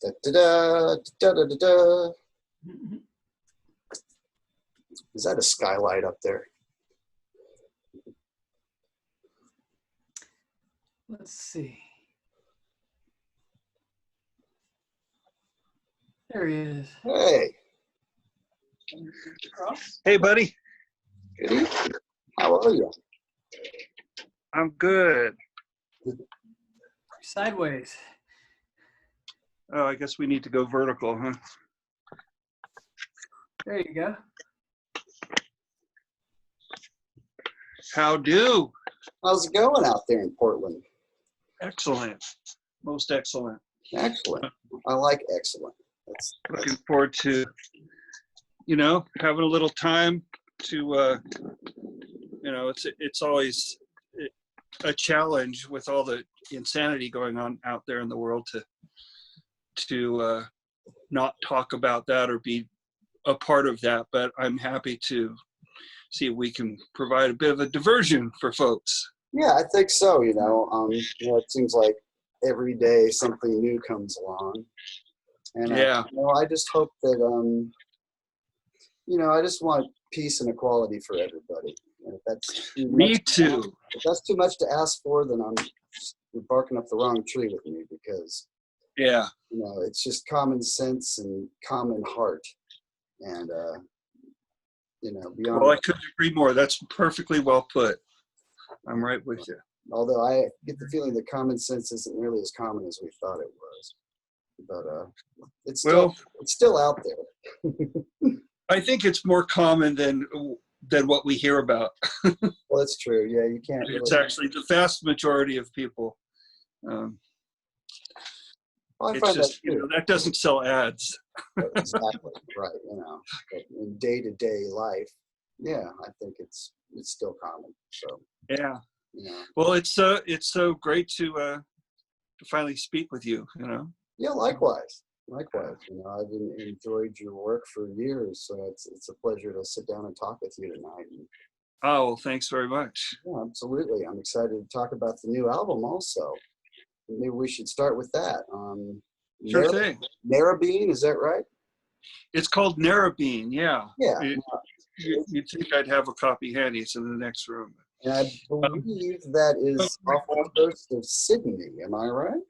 Da, da, da, da, da, da, da. Is that a skylight up there? Let's see. There he is. Hey. Hey, buddy. Good evening. How are you? I'm good. Sideways. Oh, I guess we need to go vertical, huh? There you go. How do? How's it going out there in Portland? Excellent. Most excellent. Excellent. I like excellent. Looking forward to, having a little time to, it's always a challenge with all the insanity going on out there in the world to not talk about that or be a part of that. But I'm happy to see if we can provide a bit of a diversion for folks. Yeah, I think so. It seems like every day something new comes along. And yeah. I just hope that, I just want peace and equality for everybody. And if that's Me too. If that's too much to ask for, then you're barking up the wrong tree with me, because, yeah, it's just common sense and common heart. And, beyond. Well, I couldn't agree more. That's perfectly well put. I'm right with you. Although I get the feeling that common sense isn't nearly as common as we thought it was. But it's still out there. I think it's more common than what we hear about. Well, that's true. Yeah, you can't. It's actually the vast majority of people. It's just that doesn't sell ads. Exactly right. But in day-to-day life, yeah, I think it's still common. So yeah. Well, it's so great to finally speak with you. Yeah, likewise. I've enjoyed your work for years, so it's a pleasure to sit down and talk with you tonight. Oh, well, thanks very much. Yeah, absolutely. I'm excited to talk about the new album also. Maybe we should start with that. Sure thing. Narrabeen, is that right? It's called Narrabeen, yeah. Yeah. You'd think I'd have a copy handy. It's in the next room. And I believe that is off the coast of Sydney. Am I right?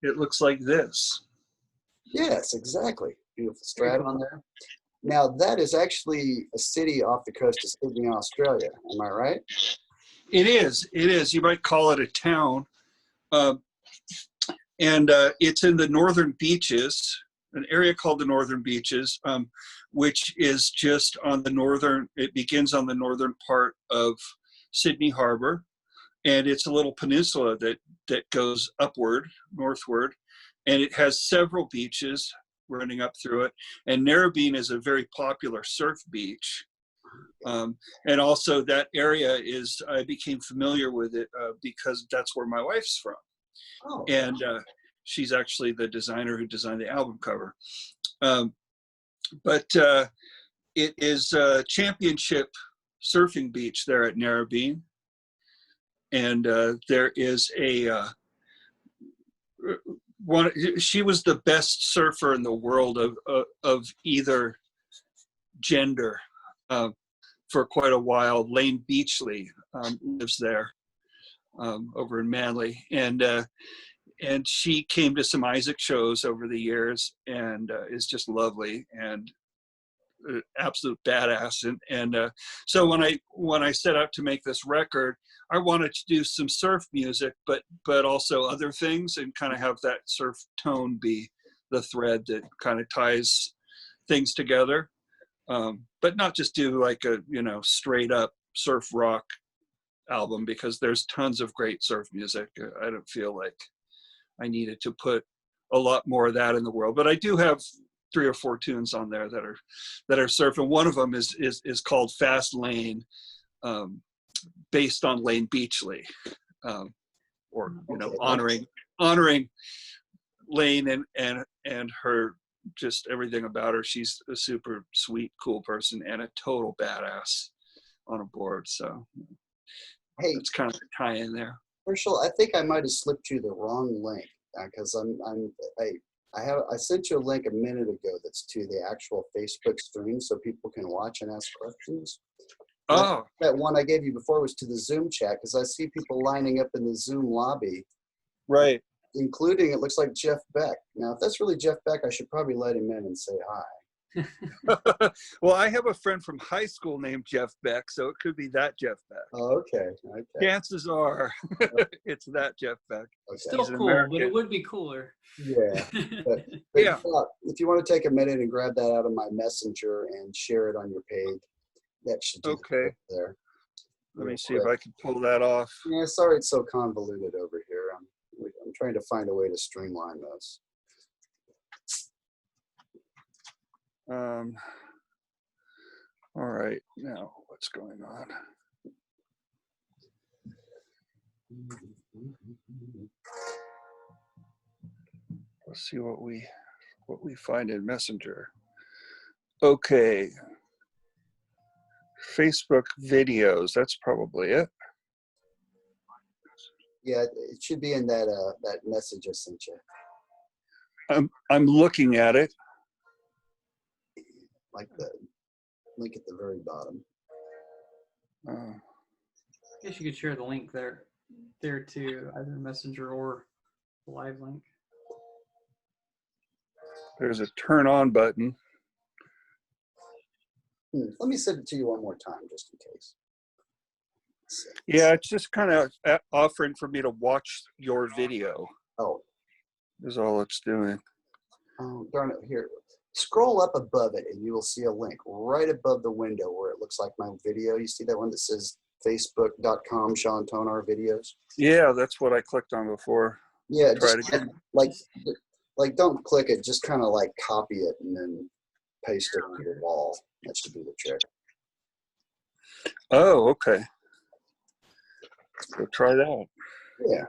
It looks like this. Yes, exactly. Beautiful strat on there. Now, that is actually a city off the coast of Sydney, Australia. Am I right? It is. You might call it a town. And it's in the Northern Beaches, an area called the Northern Beaches, which is just on it begins on the northern part of Sydney Harbor. And it's a little peninsula that goes northward. And it has several beaches running up through it. And Narrabeen is a very popular surf beach. And also that area I became familiar with it because that's where my wife's from. Oh. And she's actually the designer who designed the album cover. But it is a championship surfing beach there at Narrabeen. And there is she was the best surfer in the world of either gender for quite a while. Lane Beachley lives there over in Manly. And she came to some Isaak shows over the years and is just lovely and absolute badass. And so when I set out to make this record, I wanted to do some surf music, but also other things, and kind of have that surf tone be the thread that kind of ties things together. But not just do like a straight up surf rock album, because there's tons of great surf music. I don't feel like I needed to put a lot more of that in the world, but I do have 3 or 4 tunes on there that are surf, and one of them is called Fast Lane, based on Lane Beachley, or honoring Lane and her, just everything about her. She's a super sweet, cool person and a total badass on a board. So hey, it's kind of a tie in there. Hershel, I think I might have slipped you the wrong link, because I sent you a link a minute ago that's to the actual Facebook stream so people can watch and ask questions. Oh, That one I gave you before was to the Zoom chat because I see people lining up in the Zoom lobby, right. including, it looks like Jeff Beck. Now, if that's really Jeff Beck, I should probably let him in and say hi. Well, I have a friend from high school named Jeff Beck, so it could be that Jeff Beck. Oh, okay. Chances are it's that Jeff Beck. Okay. Still He's an cool, but American. it would be cooler. Yeah. But Yeah. if you want to take a minute and grab that out of my messenger and share it on your page, that should do the Okay. trick there. Let me Real see if quick. I can pull that off. Yeah, sorry it's so convoluted over here. I'm trying to find a way to streamline this. All right, now what's going on? Let's see what we find in Messenger. Okay. Facebook videos, that's probably it. Yeah, it should be in that that message I sent you. I'm looking at it. Like the link at the very bottom. Uh, I guess you could share the link there to either Messenger or the live link. there's a turn on button. Let me send it to you one more time, just in case. Yeah, it's just kind of offering for me to watch your video. Oh, Is all it's doing. oh, darn it! Here, scroll up above it, and you will see a link right above the window where it looks like my video. You see that one that says Facebook.com Sean Tonar videos? Yeah, that's what I clicked on before. Yeah, Try just it again. like don't click it. Just kind of like copy it and then paste it on your wall. That should be the trick. Oh, okay. So try that. Yeah.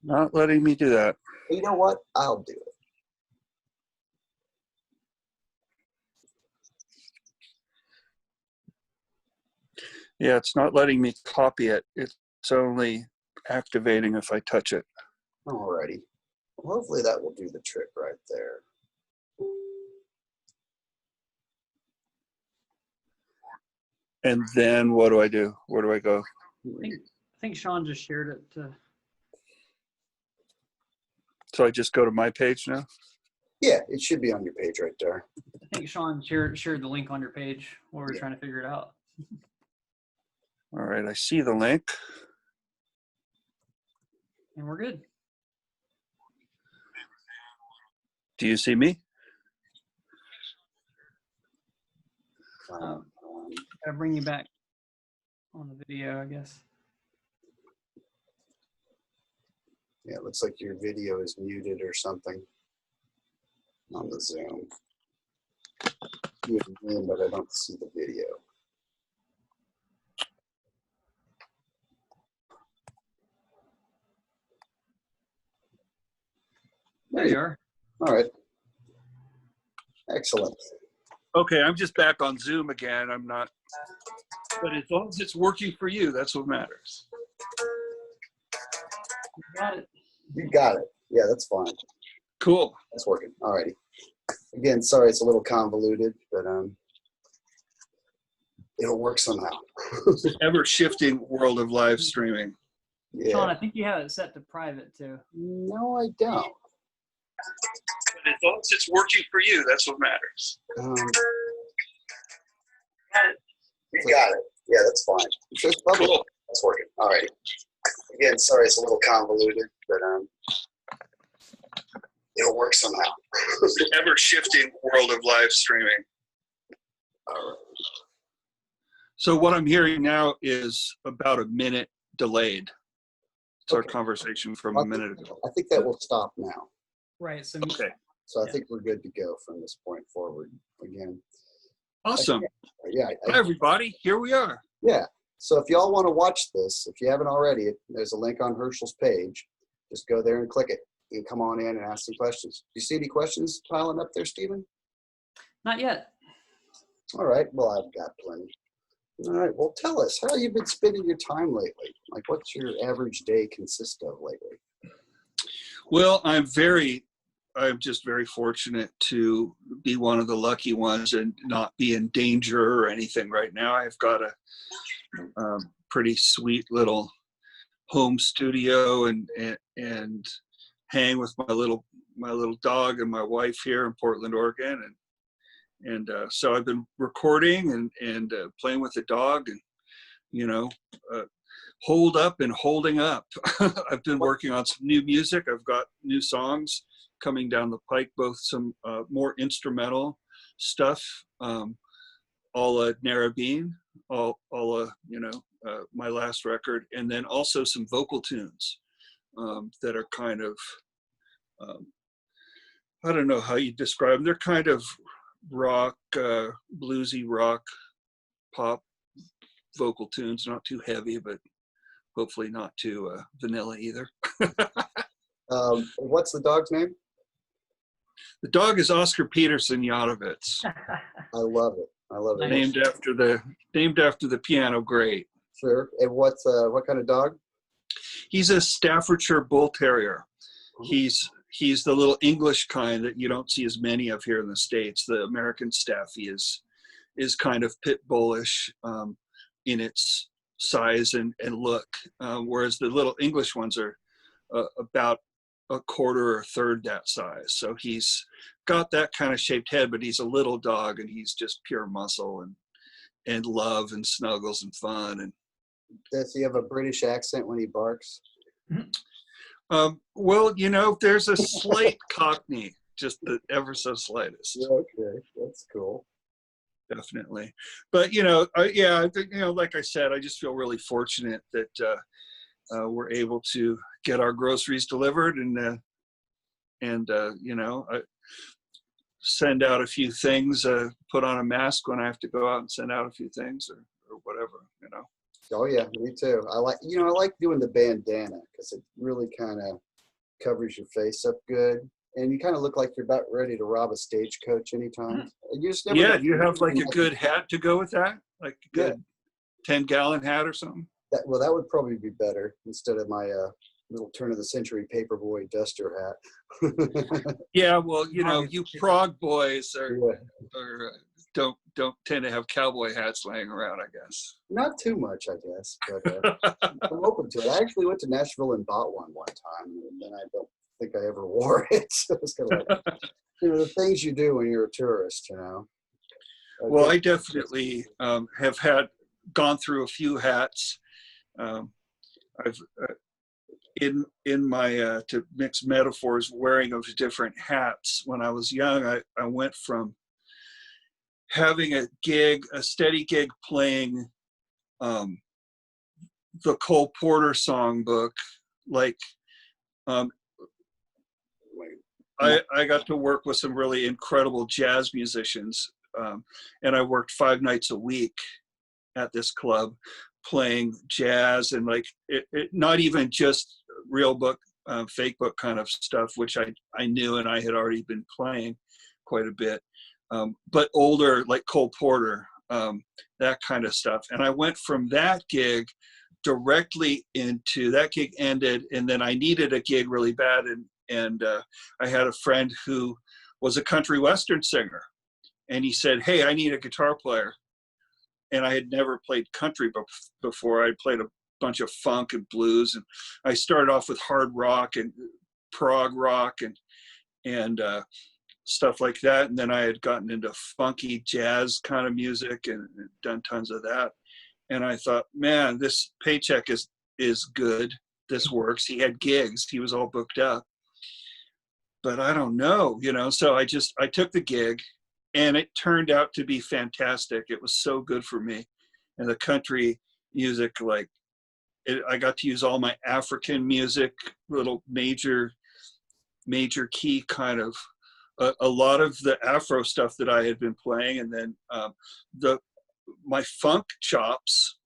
Not letting me do that. You know what? I'll do it. Yeah, it's not letting me copy it. It's only activating if I touch it. Alrighty. Well, hopefully that will do the trick right there. And then what do I do? Where do I go? I think Sean just shared it to. So I just go to my page now? Yeah, it should be on your page right there. I think Sean shared the link on your page while we were trying to figure it out. All right, I see the link. And we're good. Do you see me? Gotta bring you back on the video, I guess. Yeah, it looks like your video is muted or something on the Zoom. You have the name, but I don't see the video. There you are. All right. Excellent. Okay, I'm just back on Zoom again. I'm not, but as long as it's working for you, that's what matters. You got it. You got it. Yeah, that's fine. Cool. That's working. All righty. Again, sorry it's a little convoluted, but it'll work somehow. Ever shifting world of live streaming. Yeah. Sean, I think you have it set to private too. No, I don't. But as long as it's working for you, that's what matters. You got it. Yeah, that's fine. It says public. Cool. That's working. All right. Again, sorry it's a little convoluted, but it'll work somehow. Ever shifting world of live streaming. All right. So what I'm hearing now is about a minute delayed. It's our Okay. conversation from a minute ago. I think that will stop now. Right. So Okay. So I think we're good to go from this point forward again. Awesome. Yeah. Hi, everybody. Here we are. Yeah. So if y'all want to watch this, if you haven't already, there's a link on Hershel's page. Just go there and click it and come on in and ask some questions. Do you see any questions piling up there, Stephen? not yet. All right. Well, I've got plenty. All right. Well, tell us, how you've been spending your time lately? Like, what's your average day consist of lately? Well, I'm just very fortunate to be one of the lucky ones and not be in danger or anything right now. I've got a pretty sweet little home studio and hang with my little dog and my wife here in Portland, Oregon, and so I've been recording and playing with the dog and hold up and holding up. I've been working on some new music. I've got new songs coming down the pike, both some more instrumental stuff, a la Narrabeen, my last record, and then also some vocal tunes that are kind of, I don't know how you describe them. They're kind of rock, bluesy rock, pop vocal tunes, not too heavy, but hopefully not too vanilla either. What's the dog's name? The dog is Oscar Peterson Yatovitz, I love it. I love it. named after the piano great. Sure. And what kind of dog? He's a Staffordshire Bull Terrier. He's the little English kind that you don't see as many of here in the States. The American Staffy is kind of pit bullish in its size and look, whereas the little English ones are about a quarter or a third that size. So he's got that kind of shaped head, but he's a little dog and he's just pure muscle and love and snuggles and fun. And does he have a British accent when he barks? well, there's a slight Cockney, just the ever so slightest. Okay, that's cool. Definitely. But, like I said, I just feel really fortunate that we're able to get our groceries delivered and I send out a few things, put on a mask when I have to go out and send out a few things or whatever. Oh yeah, me too. I like doing the bandana because it really kind of covers your face up good, and you kind of look like you're about ready to rob a stagecoach anytime. You just never know. You have like a good hat to go with that, like a good 10-gallon hat or something. That would probably be better instead of my little turn of the century paperboy duster hat. Yeah, well, you prog boys don't tend to have cowboy hats laying around, I guess. Not too much, I guess, but I'm open to it. I actually went to Nashville and bought one time, and then I don't think I ever wore it. So it's kind of like, the things you do when you're a tourist, Well, I definitely have gone through a few hats. I've in my to mix metaphors, wearing of different hats. When I was young, I went from having a steady gig playing the Cole Porter songbook, like I got to work with some really incredible jazz musicians, and I worked 5 nights a week at this club playing jazz and not even just real book, fake book kind of stuff, which I knew and I had already been playing quite a bit, but older, like Cole Porter, that kind of stuff. And I went from that gig directly into that gig ended, and then I needed a gig really bad, and I had a friend who was a country western singer, and he said, "Hey, I need a guitar player." And I had never played country before. I'd played a bunch of funk and blues, and I started off with hard rock and prog rock and stuff like that. And then I had gotten into funky jazz kind of music and done tons of that. And I thought, man, this paycheck is good. This works. He had gigs. He was all booked up. But I don't know, so I took the gig. And it turned out to be fantastic. It was so good for me. And the country music, I got to use all my African music, little major key kind of, a lot of the Afro stuff that I had been playing. And then my funk chops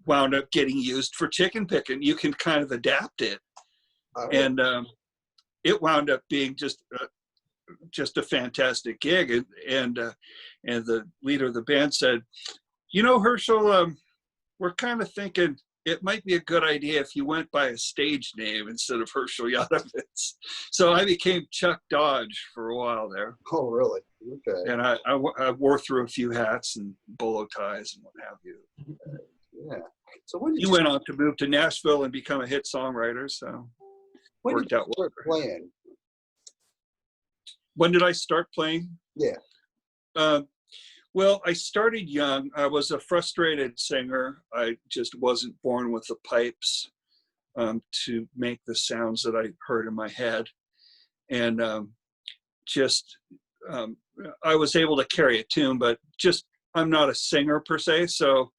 wound up getting used for chicken picking. You can kind of adapt it. And it wound up being just a fantastic gig, and the leader of the band said, "Herschel, we're kind of thinking it might be a good idea if you went by a stage name instead of Hershel Yatovitz. So I became Chuck Dodge for a while there. Oh, really? Okay. And I wore through a few hats and bolo ties and what have you. Yeah. So when did You went on to move to Nashville and become a hit songwriter, so when worked did you out well. start playing? When did I start playing? Yeah. Well, I started young. I was a frustrated singer. I just wasn't born with the pipes to make the sounds that I heard in my head. And I was able to carry a tune, but I'm not a singer per se. So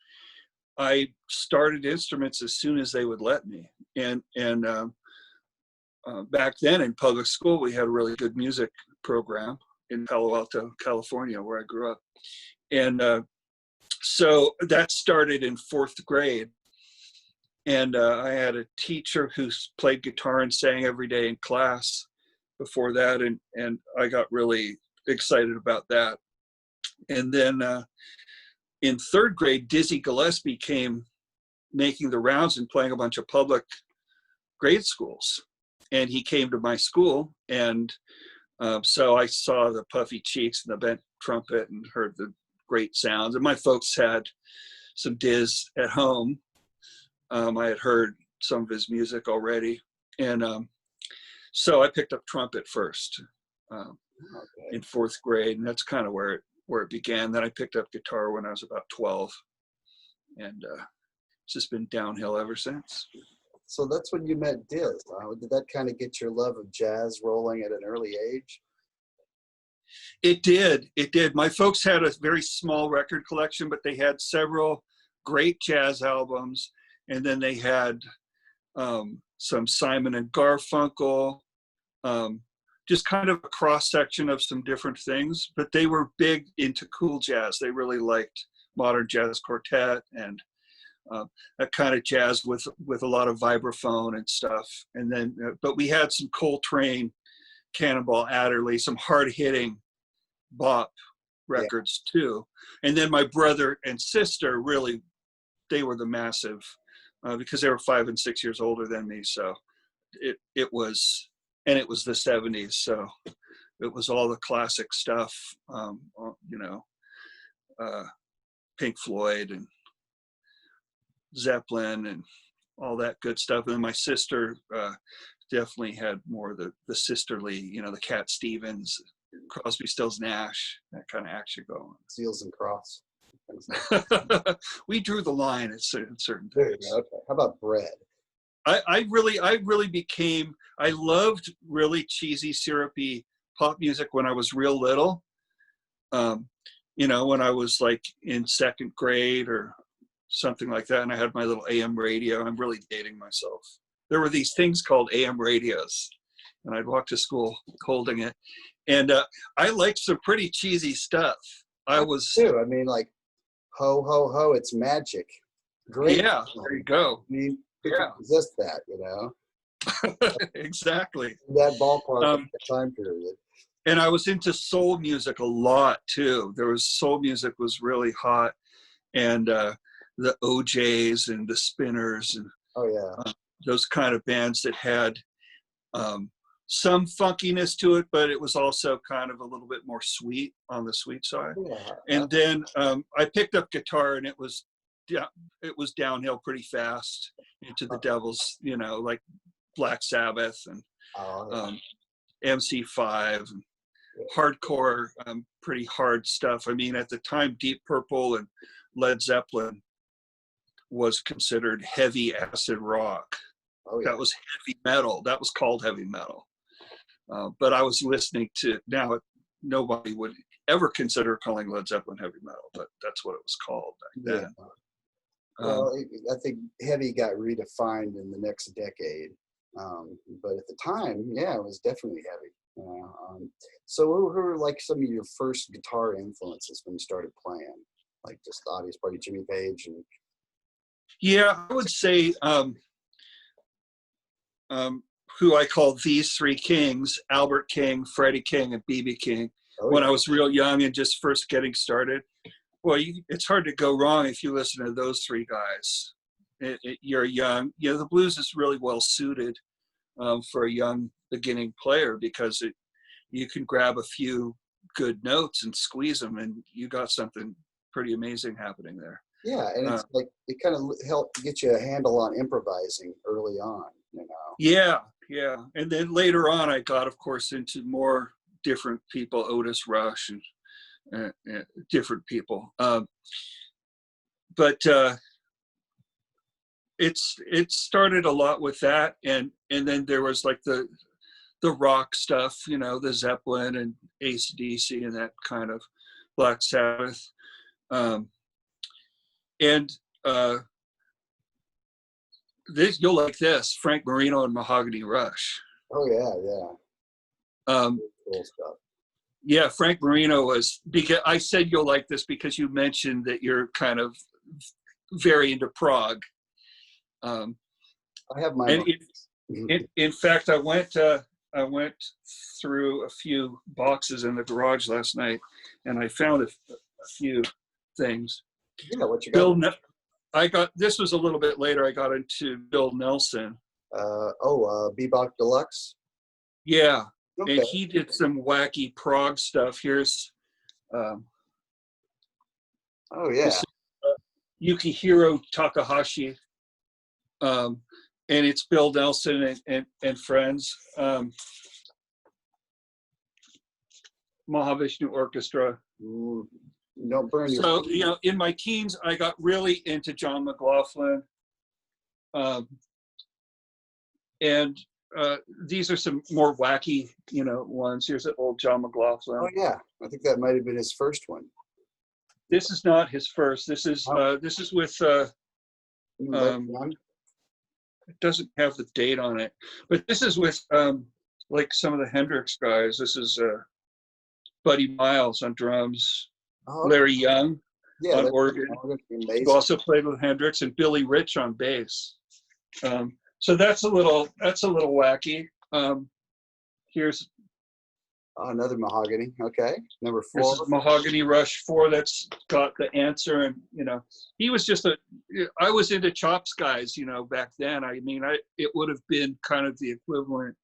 I started instruments as soon as they would let me. And back then in public school, we had a really good music program in Palo Alto, California, where I grew up. And so that started in 4th grade. And I had a teacher who played guitar and sang every day in class before that. And I got really excited about that. And then in 3rd grade, Dizzy Gillespie came making the rounds and playing a bunch of public grade schools. And he came to my school. And so I saw the puffy cheeks and the bent trumpet and heard the great sounds. And my folks had some Diz at home. I had heard some of his music already. And so I picked up trumpet first in 4th grade. And that's kind of where it began. Then I picked up guitar when I was about 12. And it's just been downhill ever since. So that's when you met Diz. Did that kind of get your love of jazz rolling at an early age? It did. It did. My folks had a very small record collection, but they had several great jazz albums. And then they had some Simon and Garfunkel, just kind of a cross section of some different things. But they were big into cool jazz. They really liked modern jazz quartet and that kind of jazz with a lot of vibraphone and stuff. And then, but we had some Coltrane, Cannonball Adderley, some hard-hitting bop records too. And then my brother and sister really, they were the massive, because they were 5 and 6 years older than me. So it was the 70s. So it was all the classic stuff, Pink Floyd and Zeppelin and all that good stuff. And then my sister definitely had more of the sisterly, the Cat Stevens, Crosby, Stills, Nash, that kind of action going. Seals and Crofts. We drew the line at certain There things. you go. Okay. How about bread? I loved really cheesy, syrupy pop music when I was real little. When I was like in 2nd grade or something like that, and I had my little AM radio. I'm really dating myself. There were these things called AM radios, and I'd walk to school holding it. And I liked some pretty cheesy stuff. I was too. I mean, like, ho, ho, ho, it's magic. Great. Yeah, there you go. I mean, people resist that, Exactly. That ballpark at the time period. And I was into soul music a lot too. Soul music was really hot. And the OJs and the Spinners and those kind of bands that had some funkiness to it, but it was also kind of a little bit more sweet on the sweet side. Yeah. And then I picked up guitar, and it was downhill pretty fast into the Devil's, like Black Sabbath and MC5 and hardcore, pretty hard stuff. I mean, at the time, Deep Purple and Led Zeppelin was considered heavy acid rock. Oh, yeah. That was heavy metal. That was called heavy metal. But I was listening to, now nobody would ever consider calling Led Zeppelin heavy metal, but that's what it was called back then. Yeah. Well, I think heavy got redefined in the next decade. But at the time, it was definitely heavy. So who were like some of your first guitar influences when you started playing? Like just obvious, probably Jimmy Page and. Yeah, I would say who I call these three kings: Albert King, Freddie King, and B.B. King. When I was real young and just first getting started. Well, it's hard to go wrong if you listen to those three guys. You're young. The blues is really well suited for a young beginning player because you can grab a few good notes and squeeze them, and you got something pretty amazing happening there. Yeah, and it's like it kind of helped get you a handle on improvising early on, Yeah, and then later on, I got, of course, into more different people, Otis Rush and different people. But it started a lot with that, and then there was like the rock stuff, the Zeppelin and AC/DC and that kind of Black Sabbath. This you'll like this Frank Marino and Mahogany Rush. Oh yeah. Cool stuff. Yeah, Frank Marino was, because I said you'll like this because you mentioned that you're kind of very into prog. I have my. In fact, I went through a few boxes in the garage last night, and I found a few things. Yeah, what you got? This was a little bit later. I got into Bill Nelson. Bebop Deluxe. Yeah, okay. And he did some wacky prog stuff. Here's. Oh yeah. This is, Yukihiro Takahashi. And it's Bill Nelson and friends. Mahavishnu Orchestra. Don't burn your. So, in my teens, I got really into John McLaughlin. And these are some more wacky, ones. Here's an old John McLaughlin. Oh yeah, I think that might have been his first one. This is not his first. This is with. It doesn't have the date on it, but this is with like some of the Hendrix guys. This is Buddy Miles on drums, Larry Young on organ, who also played with Hendrix, and Billy Rich on bass. So that's a little wacky. Here's another Mahogany. Okay, number 4. This is Mahogany Rush 4. That's got the answer, and he was just I was into Chops guys, back then. I mean, it would have been kind of the equivalent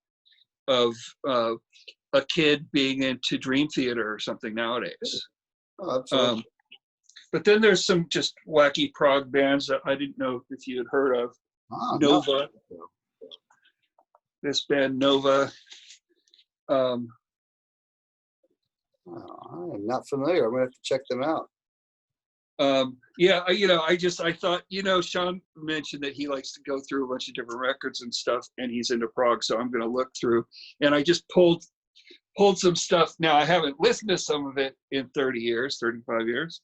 of a kid being into Dream Theater or something nowadays. Oh, absolutely. But then there's some just wacky prog bands that I didn't know if you had heard of. Nova. No. This band Nova. I'm not familiar. I'm gonna have to check them out. I thought, Sean mentioned that he likes to go through a bunch of different records and stuff, and he's into prog, so I'm going to look through. And I just pulled some stuff. Now, I haven't listened to some of it in 35 years,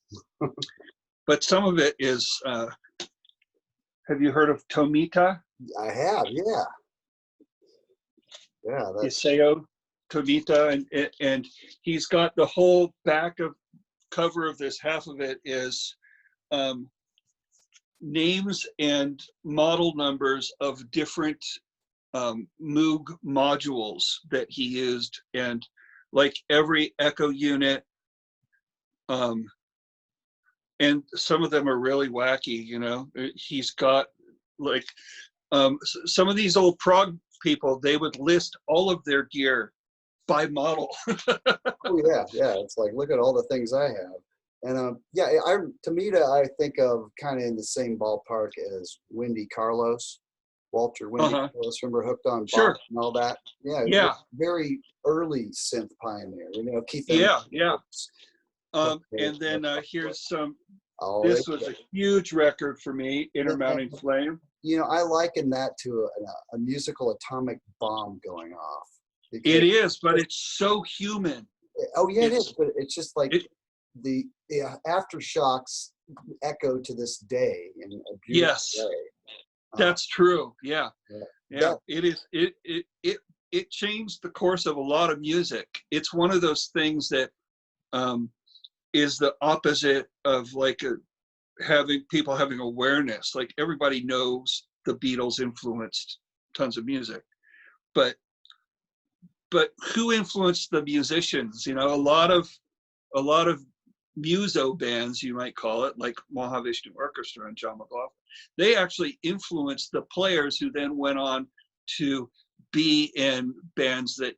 but some of it is, have you heard of Tomita? I have, yeah. Yeah. Isao Tomita, and he's got the whole back of cover of this. Half of it is names and model numbers of different Moog modules that he used, and like every echo unit, and some of them are really wacky. He's got like some of these old prog people, they would list all of their gear by model. Oh yeah. It's like, look at all the things I have. And Tomita, I think of kind of in the same ballpark as Wendy Carlos, Walter Wendy Carlos. Remember Hooked on Bach and all that? Yeah. Very early synth pioneer. Keith. Yeah. And then here's some. This was a huge record for me. Intermounting Flame. I liken that to a musical atomic bomb going off. It is, but it's so human. Oh yeah, it is. But it's just like the aftershocks echo to this day in a beautiful way. That's true. Yeah. It is. It changed the course of a lot of music. It's one of those things that is the opposite of like having awareness. Like everybody knows the Beatles influenced tons of music, but who influenced the musicians? A lot of muso bands, you might call it, like Mahavishnu Orchestra and John McLaughlin. They actually influenced the players who then went on to be in bands that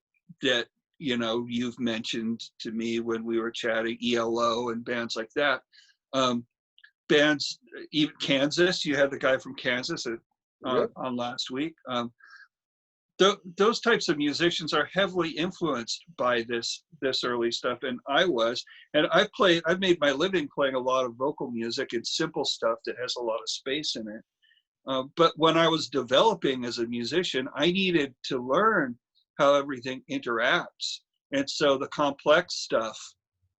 you know, you've mentioned to me when we were chatting, ELO and bands like that. Bands, even Kansas, you had the guy from Kansas on last week. Those types of musicians are heavily influenced by this early stuff, and I've made my living playing a lot of vocal music and simple stuff that has a lot of space in it. But when I was developing as a musician, I needed to learn how everything interacts, and so the complex stuff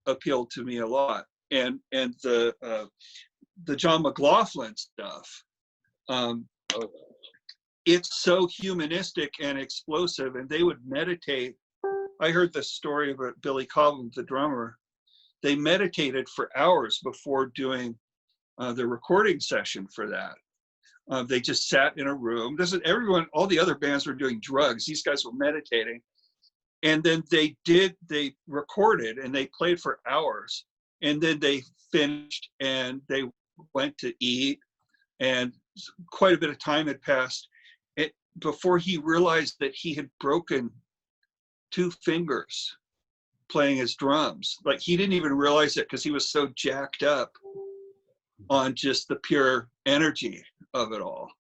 appealed to me a lot, and the John McLaughlin stuff. It's so humanistic and explosive, and they would meditate. I heard the story of Billy Cobham, the drummer. They meditated for hours before doing the recording session for that. They just sat in a room. All the other bands were doing drugs. These guys were meditating. And then they recorded and they played for hours. And then they finished and they went to eat, and quite a bit of time had passed before he realized that he had broken 2 fingers playing his drums. Like, he didn't even realize it because he was so jacked up on just the pure energy of it all.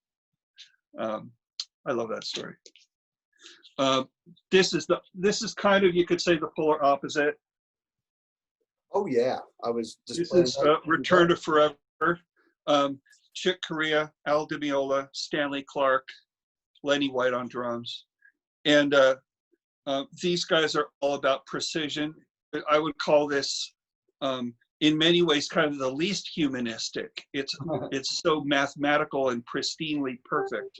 I love that story. This is kind of, you could say, the polar opposite. Oh yeah, I was just. This is Return to Forever. Chick Corea, Al Di Meola, Stanley Clark, Lenny White on drums, and these guys are all about precision. I would call this, in many ways, kind of the least humanistic. It's so mathematical and pristinely perfect,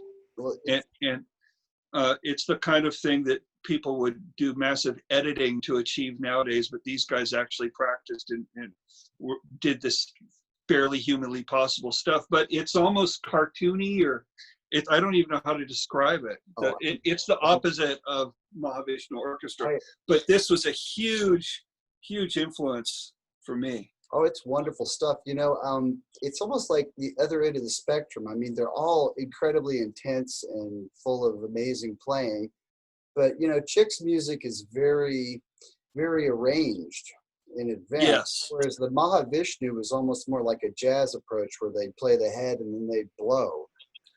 and it's the kind of thing that people would do massive editing to achieve nowadays, but these guys actually practiced and did this barely humanly possible stuff. But it's almost cartoony, or I don't even know how to describe it. It's the opposite of Mahavishnu Orchestra, but this was a huge influence for me. Oh, it's wonderful stuff. You know, it's almost like the other end of the spectrum. I mean, they're all incredibly intense and full of amazing playing, but you know, Chick's music is very, very arranged in advance. Yes. Whereas the Mahavishnu is almost more like a jazz approach, where they play the head and then they blow.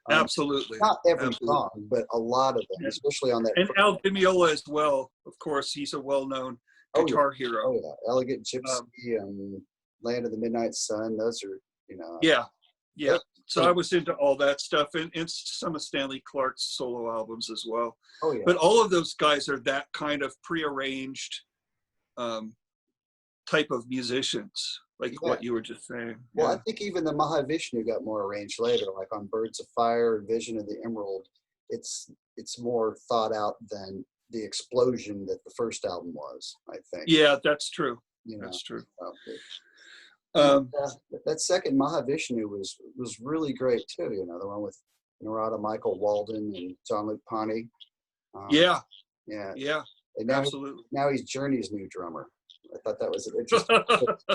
Absolutely. Not every song, but a lot of them, especially on that. And Al Di Meola as well. Of course, he's a well-known guitar hero. Oh yeah, Elegant Gypsy and Land of the Midnight Sun. Those are, you know. Yeah. So I was into all that stuff, and some of Stanley Clark's solo albums as well. Oh yeah. But all of those guys are that kind of prearranged type of musicians, like what you were just saying. Well, I think even the Mahavishnu got more arranged later, like on Birds of Fire and Vision of the Emerald. It's more thought out than the explosion that the first album was, I think. Yeah, that's true. You know, that's true. That second Mahavishnu was really great too. You know, the one with Narada Michael Walden and Jean-Luc Ponty. Yeah. And now, absolutely. Now he's Journey's new drummer. I thought that was an interesting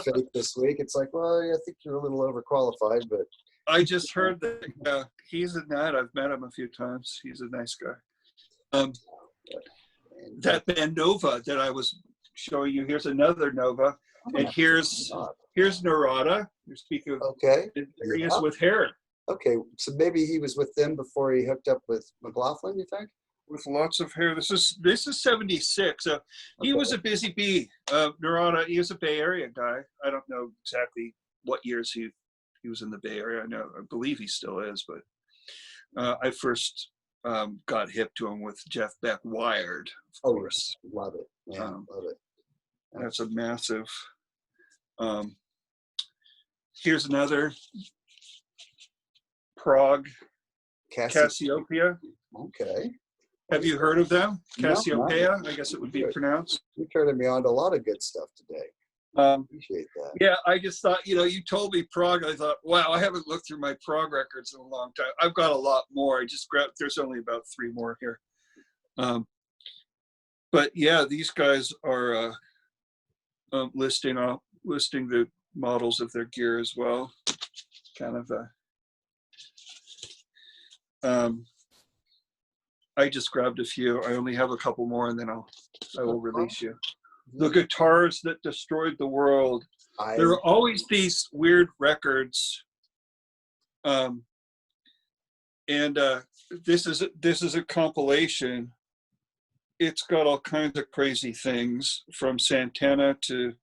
fake this week. It's like, well, I think you're a little overqualified, but I just heard that he's a nut. I've met him a few times. He's a nice guy. That band Nova that I was showing you, here's another Nova, and here's Narada. You're speaking of, okay. There he is with hair. Okay, so maybe he was with them before he hooked up with McLaughlin, you think? With lots of hair. This is 76. He was a busy bee. Narada, he was a Bay Area guy. I don't know exactly what years he was in the Bay Area. I believe he still is, but I first got hip to him with Jeff Beck, Wired, of course. Love it. Man, love it. That's a massive. Here's another Prague, Cassiopeia. Okay. Have you heard of them? Cassiopeia, No, I guess it would be pronounced. You're turning me on to a lot of good stuff today. Appreciate that. Yeah, I just thought, you told me Prague. I thought, wow, I haven't looked through my Prague records in a long time. I've got a lot more. I just grabbed, there's only about 3 more here. But yeah, these guys are listing the models of their gear as well. Kind of I just grabbed a few. I only have a couple more, and then I will release you. The Guitars That Destroyed the World. There are always these weird records, and this is a compilation. It's got all kinds of crazy things, from Santana to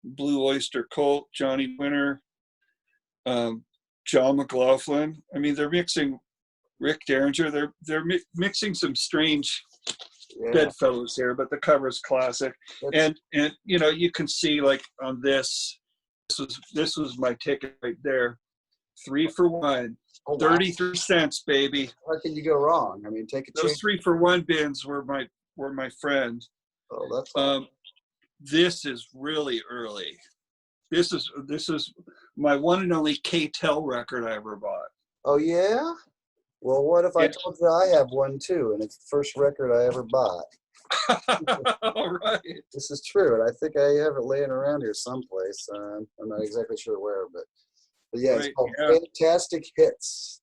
Blue Oyster Cult, Johnny Winter, John McLaughlin. I mean, they're mixing Rick Derringer. They're mixing some strange bedfellows here, but the cover is classic. And you know, you can see, like, on this was my ticket right there. 3 for 1. Oh, 33 cents, baby. How can you go wrong? I mean, take a chance. Those 3 for 1 bins were my friend. Oh, that's awesome. This is really early. This is my one and only K-Tel record I ever bought. Oh yeah? Well, what if I told you I have one too, and it's the first record I ever bought? All right. This is true, and I think I have it laying around here someplace. I'm not exactly sure where, but yeah, it's called Fantastic Hits.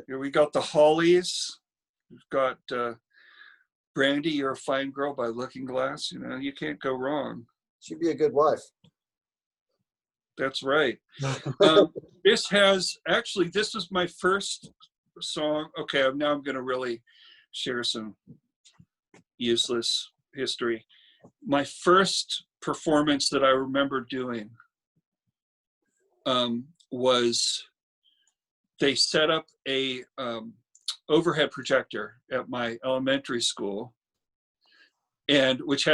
Here we got the Hollies. We've got Brandy, You're a Fine Girl by Looking Glass. You know, you can't go wrong. She'd be a good wife. That's right. This was my first song. Okay, now I'm going to really share some useless history. My first performance that I remember doing was they set up a overhead projector at my elementary school, and which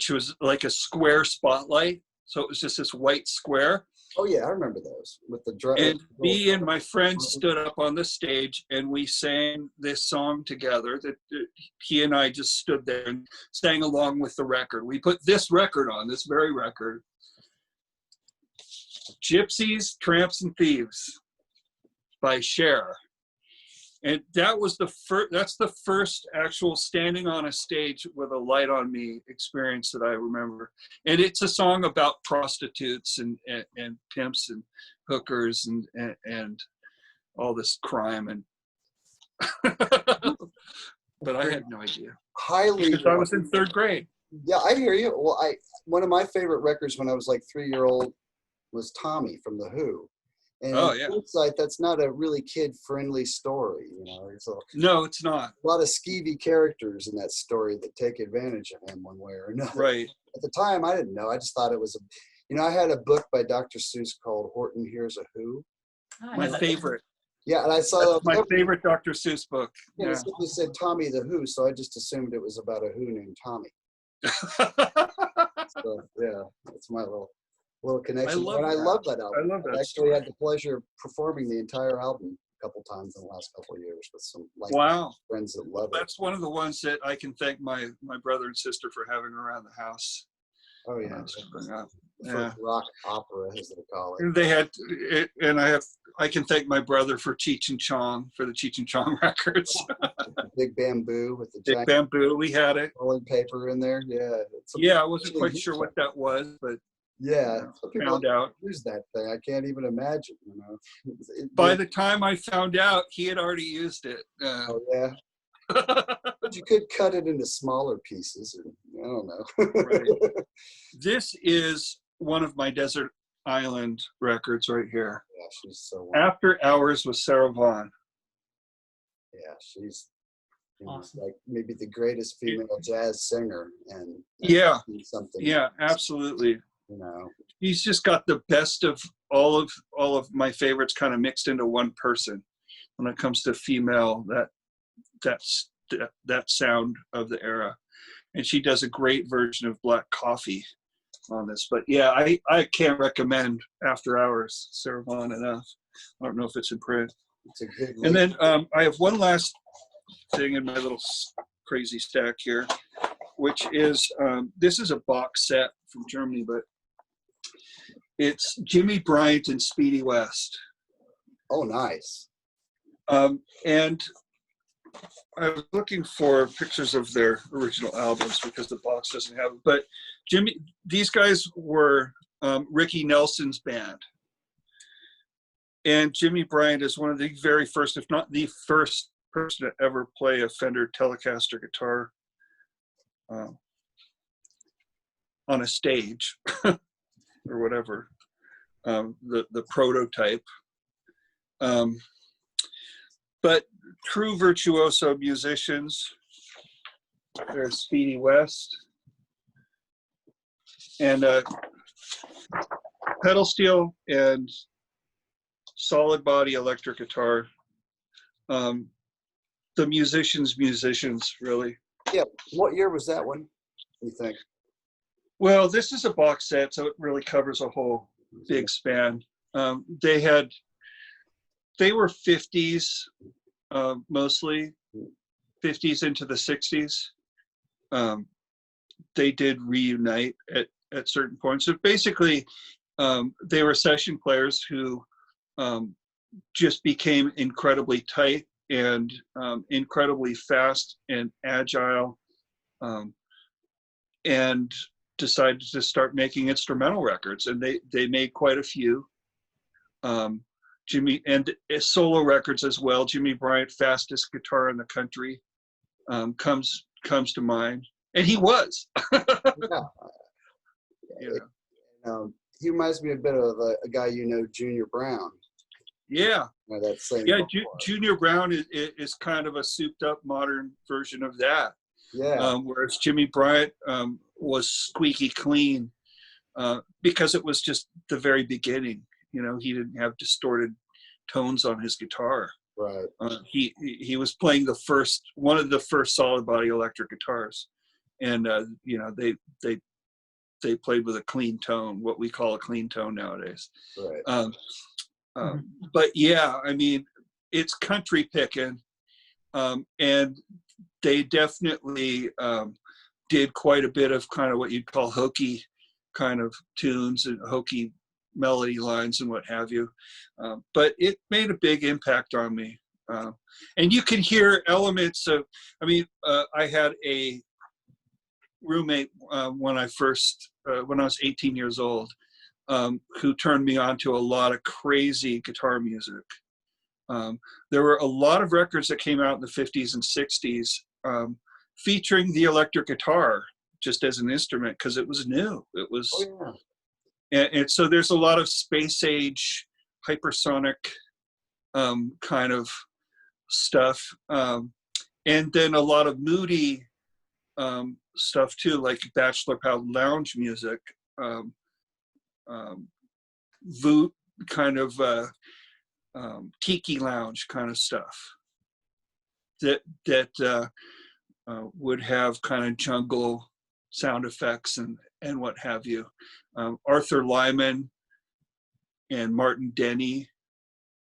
was like a square spotlight. So it was just this white square. Oh yeah, I remember those with the drum. And me and my friends stood up on the stage and we sang this song together. That he and I just stood there and sang along with the record. We put this record on, this very record. Gypsies, Tramps, and Thieves by Cher. And that was that's the first actual standing on a stage with a light on me experience that I remember. And it's a song about prostitutes and pimps and hookers and all this crime. And but I had no idea. Highly. Because I was in 3rd grade. Yeah, I hear you. Well, one of my favorite records when I was like 3-year-old was Tommy from The Who. And it's like, that's not a really kid-friendly story, you know. No, it's not. A lot of skeevy characters in that story that take advantage of him one way or another. Right. At the time, I didn't know. I just thought it was I had a book by Dr. Seuss called Horton Hears a Who. My favorite. Yeah, and I saw my favorite Dr. Seuss book. Yeah, it said Tommy the Who, so I just assumed it was about a Who named Tommy. So, yeah, that's my little connection. I love that album. I love that. I actually had the pleasure of performing the entire album a couple times in the last couple of years with some friends that love it. That's one of the ones that I can thank my brother and sister for having around the house. Oh yeah, yeah. Rock opera, as they call it. And they had, and I can thank my brother for Cheech and Chong, for the Cheech and Chong records. Big Bamboo with the Big Bamboo, we had it. Rolling paper in there, yeah. Yeah, I wasn't quite sure what that was, but yeah, found out. Use that thing. I can't even imagine. You know. By the time I found out, he had already used it. Oh yeah. But you could cut it into smaller pieces, or I don't know. Right. This is one of my Desert Island records right here. Yeah, she's so wonderful. After Hours with Sarah Vaughan. Yeah, she's awesome. Like maybe the greatest female jazz singer, and something. Yeah, absolutely. You know, he's just got the best of all of my favorites kind of mixed into one person when it comes to female that sound of the era. And she does a great version of Black Coffee on this. But yeah, I can't recommend After Hours, Sarah Vaughan, enough. I don't know if it's in print. It's a good and then I have one last thing in my little crazy stack here, which is this is a box set from Germany, but it's Jimmy Bryant and Speedy West. Oh, nice. And I was looking for pictures of their original albums because the box doesn't have it. But these guys were Ricky Nelson's band. And Jimmy Bryant is one of the very first, if not the first person to ever play a Fender Telecaster guitar on a stage or whatever, the prototype. But true virtuoso musicians, there's Speedy West, and pedal steel and solid body electric guitar. The musicians, really. Yeah. What year was that one, you think? Well, this is a box set, so it really covers a whole big span. They were 50s, mostly 50s into the 60s. They did reunite at certain points. So basically, they were session players who just became incredibly tight and incredibly fast and agile, and decided to start making instrumental records. And they made quite a few. Jimmy, and solo records as well. Jimmy Bryant, fastest guitar in the country, comes to mind, and he was. Yeah. Yeah. He reminds me a bit of a guy Junior Brown. Yeah. That same. Yeah, Junior Brown is kind of a souped up modern version of that. Yeah. Whereas Jimmy Bryant was squeaky clean because it was just the very beginning. He didn't have distorted tones on his guitar. Right. He was playing one of the first solid body electric guitars, and they played with a clean tone, what we call a clean tone nowadays. Right. But yeah, I mean, it's country picking, and they definitely did quite a bit of kind of what you'd call hokey kind of tunes and hokey melody lines and what have you. But it made a big impact on me. And you can hear elements of, I had a roommate when I was 18 years old, who turned me on to a lot of crazy guitar music. There were a lot of records that came out in the 50s and 60s featuring the electric guitar just as an instrument, because it was new. It was, oh, yeah. and so there's a lot of space age, hypersonic kind of stuff, and then a lot of moody stuff too, like bachelor pad lounge music, voot kind of tiki lounge kind of stuff that would have kind of jungle sound effects and what have you. Arthur Lyman and Martin Denny,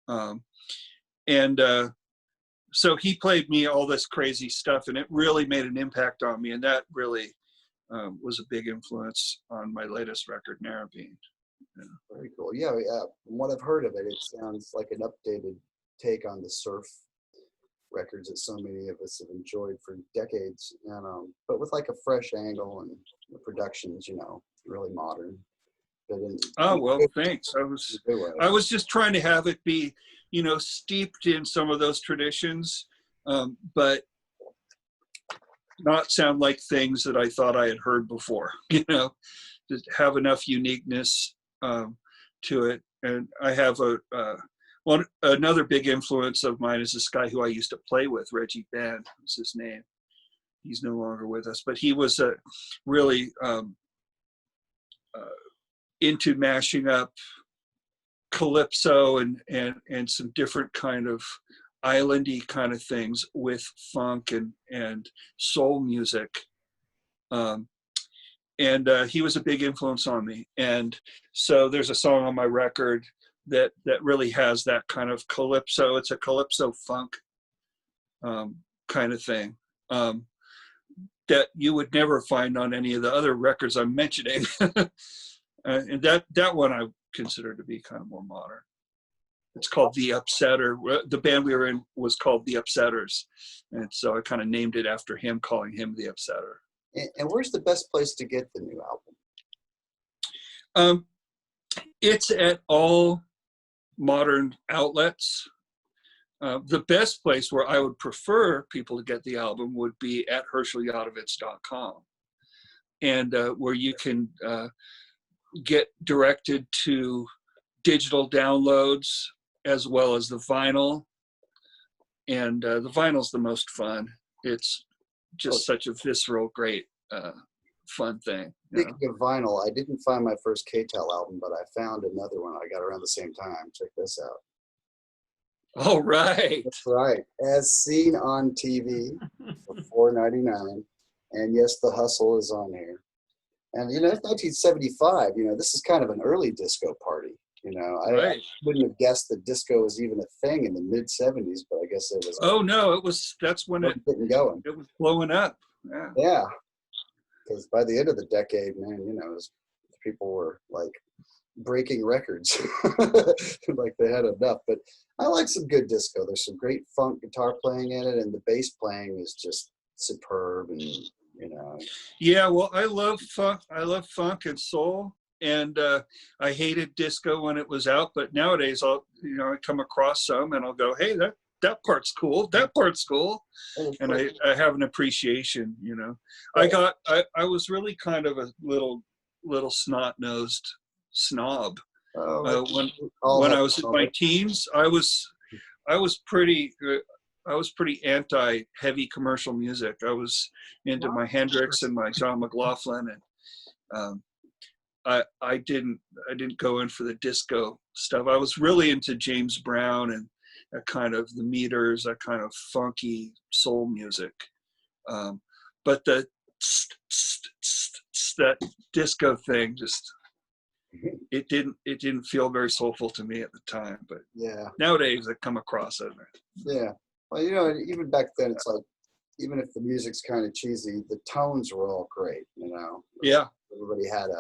and so he played me all this crazy stuff, and it really made an impact on me, and that really was a big influence on my latest record, Narrabeen. Yeah. Very cool. Yeah, from what I've heard of it, it sounds like an updated take on the surf records that so many of us have enjoyed for decades, and but with like a fresh angle, and the production's really modern. Well, thanks. I was just trying to have it be steeped in some of those traditions, but not sound like things that I thought I had heard before. Just have enough uniqueness to it. And I have another big influence of mine is this guy who I used to play with, Reggie Band is his name. He's no longer with us, but he was really into mashing up calypso and some different kind of islandy kind of things with funk and soul music. And he was a big influence on me. And so there's a song on my record that really has that kind of calypso. It's a calypso funk kind of thing that you would never find on any of the other records I'm mentioning. And that one I consider to be kind of more modern. It's called The Upsetter. The band we were in was called The Upsetters. And so I kind of named it after him, calling him The Upsetter. And where's the best place to get the new album? It's at all modern outlets. The best place where I would prefer people to get the album would be at HershelYatovitz.com, and where you can get directed to digital downloads as well as the vinyl. And the vinyl's the most fun. It's just such a visceral, great, fun thing. Speaking of vinyl, I didn't find my first K-Tel album, but I found another one I got around the same time. Check this out. All right. That's right. As Seen on TV for $4.99. And yes, The Hustle is on here. And, it's 1975. This is kind of an early disco party. I wouldn't have guessed that disco was even a thing in the mid-70s, but I guess it was. Oh, no, that's when it going. It was blowing up. Yeah. Yeah. Because by the end of the decade, man, people were like breaking records. Like they had enough. But I like some good disco. There's some great funk guitar playing in it, and the bass playing is just superb. And Yeah, well, I love funk and soul, and I hated disco when it was out. But nowadays, I come across some, and I'll go, hey, that part's cool. That part's cool, and I have an appreciation. I was really kind of a little snot-nosed snob. When I was in my teens, I was pretty anti heavy commercial music. I was into my Hendrix and my John McLaughlin, and I didn't go in for the disco stuff. I was really into James Brown and that kind of the Meters, that kind of funky soul music. But that disco thing it didn't feel very soulful to me at the time, but yeah, nowadays I come across it. Yeah, well, even back then, it's like, even if the music's kind of cheesy, the tones were all great. Yeah, everybody had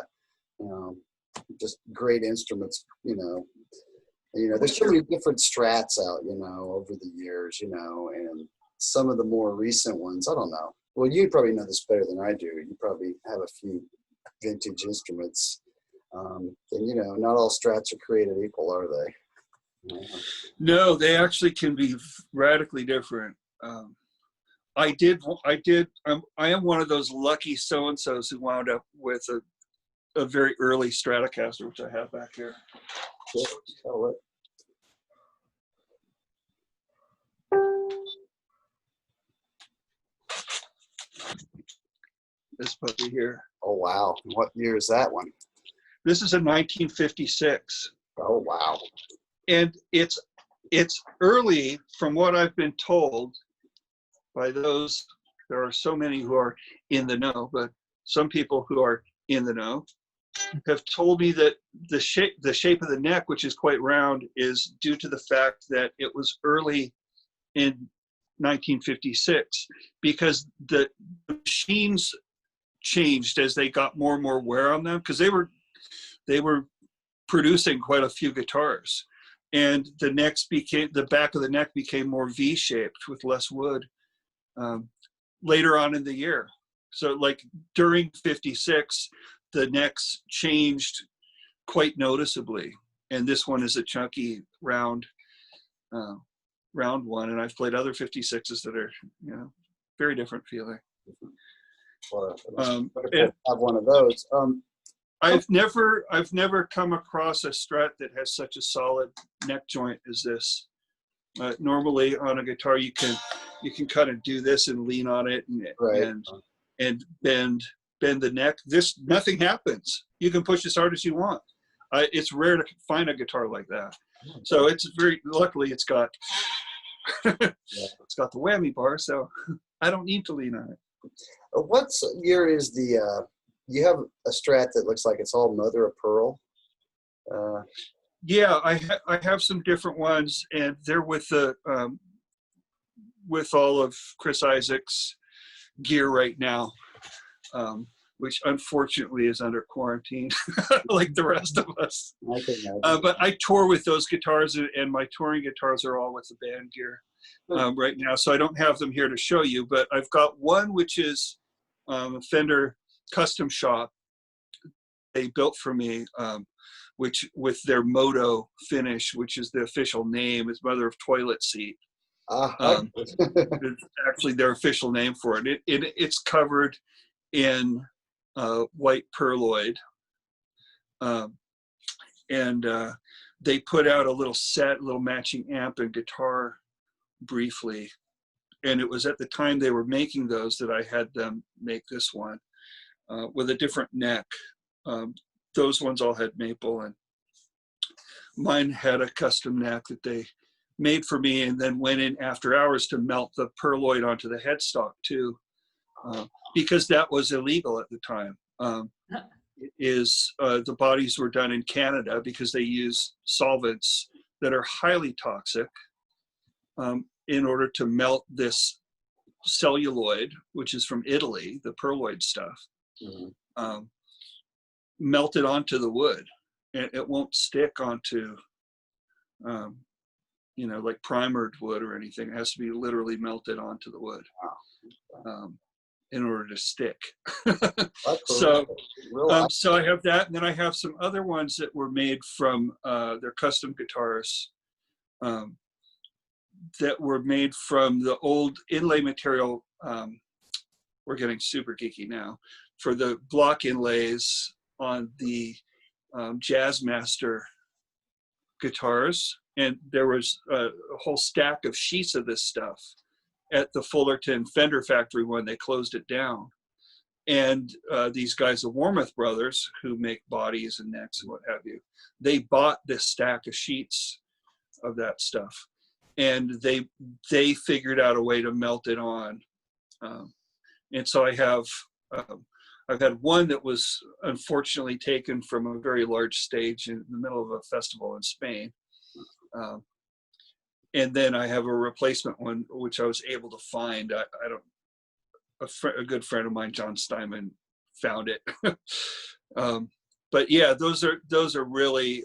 just great instruments. There's so many different Strats out, over the years, and some of the more recent ones, I don't know. Well, you probably know this better than I do. You probably have a few vintage instruments. And not all Strats are created equal, are they? No, they actually can be radically different. I am one of those lucky so-and-sos who wound up with a very early Stratocaster, which I have back here. This puppy here. Oh, wow. What year is that one? This is a 1956. Oh, wow. And it's early, from what I've been told by those. There are so many who are in the know, but some people who are in the know have told me that the shape of the neck, which is quite round, is due to the fact that it was early in 1956, because the machines changed as they got more and more wear on them, because they were producing quite a few guitars, and the back of the neck became more V-shaped with less wood later on in the year. So like during 56, the necks changed quite noticeably, and this one is a chunky round one, and I've played other 56s that are very different feeling. Well, have one of those. I've never come across a Strat that has such a solid neck joint as this. Normally on a guitar you can kind of do this and lean on it and bend the neck. This, nothing happens. You can push as hard as you want. It's rare to find a guitar like that. So it's luckily it's got it's got the whammy bar, so I don't need to lean on it. What year is the you have a Strat that looks like it's all mother of pearl? Yeah, I have some different ones, and they're with all of Chris Isaak's gear right now, which unfortunately is under quarantine, like the rest of us. But I tour with those guitars, and my touring guitars are all with the band gear right now, so I don't have them here to show you. But I've got one which is a Fender Custom Shop they built for me, which with their Moto finish, which is the official name, is Mother of Toilet Seat. It's actually their official name for it. It's covered in white perloid, and they put out a little matching amp and guitar briefly, and it was at the time they were making those that I had them make this one with a different neck. Those ones all had maple, and mine had a custom neck that they made for me, and then went in after hours to melt the perloid onto the headstock too, because that was illegal at the time. The bodies were done in Canada because they use solvents that are highly toxic in order to melt this celluloid, which is from Italy, the perloid stuff, melt it onto the wood. It won't stick onto, like primered wood or anything. It has to be literally melted onto the wood in order to stick. So I have that, and then I have some other ones that were made from their custom guitars that were made from the old inlay material. We're getting super geeky now, for the block inlays on the Jazzmaster guitars, and there was a whole stack of sheets of this stuff at the Fullerton Fender factory when they closed it down. And these guys, the Warmoth brothers, who make bodies and necks and what have you, they bought this stack of sheets of that stuff, and they figured out a way to melt it on. And so I have I've had one that was unfortunately taken from a very large stage in the middle of a festival in Spain. And then I have a replacement one, which I was able to find. A good friend of mine, John Steinman, found it. But yeah, those are really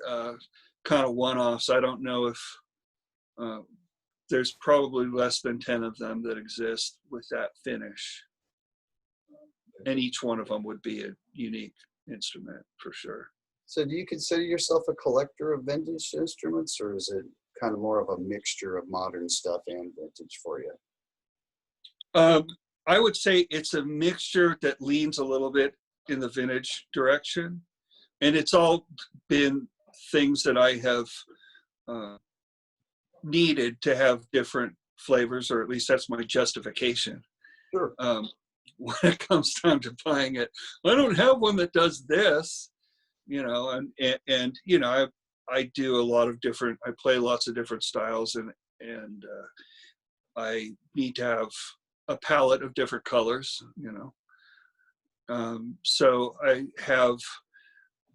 kind of one-offs. I don't know if there's probably less than 10 of them that exist with that finish. And each one of them would be a unique instrument for sure. So do you consider yourself a collector of vintage instruments, or is it kind of more of a mixture of modern stuff and vintage for you? I would say it's a mixture that leans a little bit in the vintage direction. And it's all been things that I have needed to have different flavors, or at least that's my justification. Sure. When it comes time to buying it, I don't have one that does this, and I do a lot of different, I play lots of different styles, and I need to have a palette of different colors, so I have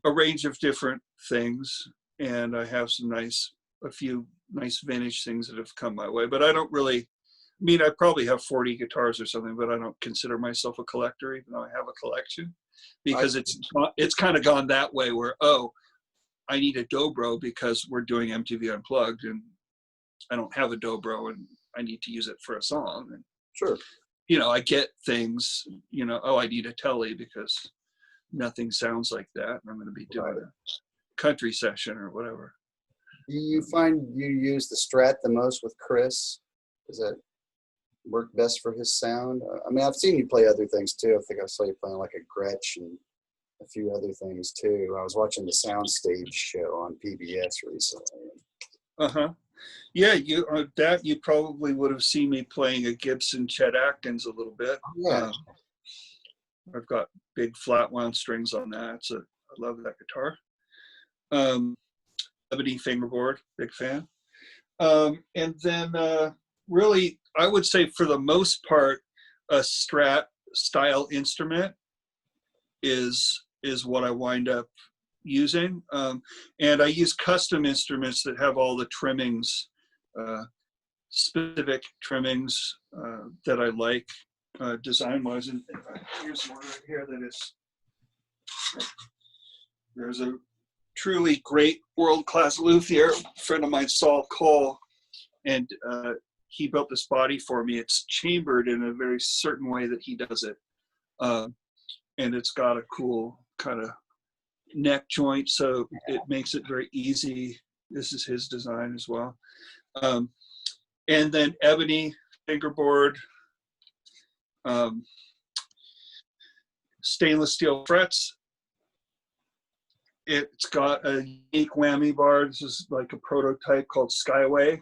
a range of different things, and I have a few nice vintage things that have come my way, but I don't really, I probably have 40 guitars or something, but I don't consider myself a collector, even though I have a collection, because it's kind of gone that way where, I need a dobro because we're doing MTV Unplugged, and I don't have a dobro, and I need to use it for a song. And sure, I get things, I need a telly because nothing sounds like that, and I'm going to be doing a country session or whatever. Do you find you use the Strat the most with Chris? Does that work best for his sound? I've seen you play other things too. I think I saw you playing like a Gretsch and a few other things too. I was watching the Soundstage show on PBS recently. Yeah, you probably would have seen me playing a Gibson Chet Atkins a little bit. Yeah. I've got big flat wound strings on that, so I love that guitar. Ebony fingerboard, big fan. And then really, I would say for the most part, a Strat style instrument is what I wind up using. And I use custom instruments that have all the trimmings, specific trimmings that I like design-wise. And here's one right here that is, there's a truly great world-class luthier, friend of mine, Saul Cole, and he built this body for me. It's chambered in a very certain way that he does it. And it's got a cool kind of neck joint, so it makes it very easy. This is his design as well. And then ebony fingerboard, stainless steel frets. It's got a unique whammy bar. This is like a prototype called Skyway.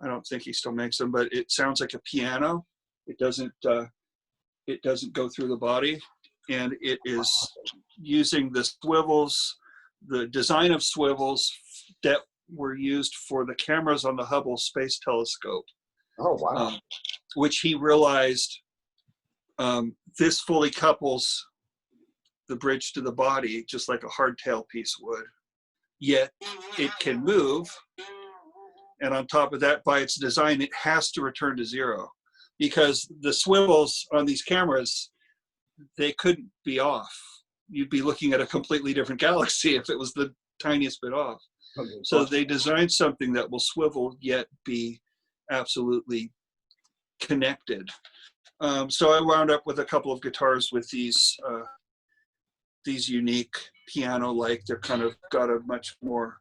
I don't think he still makes them, but it sounds like a piano. It doesn't go through the body, and it is using the swivels, the design of swivels that were used for the cameras on the Hubble Space Telescope. Oh, wow. Which he realized this fully couples the bridge to the body just like a hardtail piece would, yet it can move. And on top of that, by its design, it has to return to zero, because the swivels on these cameras, they couldn't be off. You'd be looking at a completely different galaxy if it was the tiniest bit off. Okay. So they designed something that will swivel yet be absolutely connected. So I wound up with a couple of guitars with these unique piano-like. They're kind of got a much more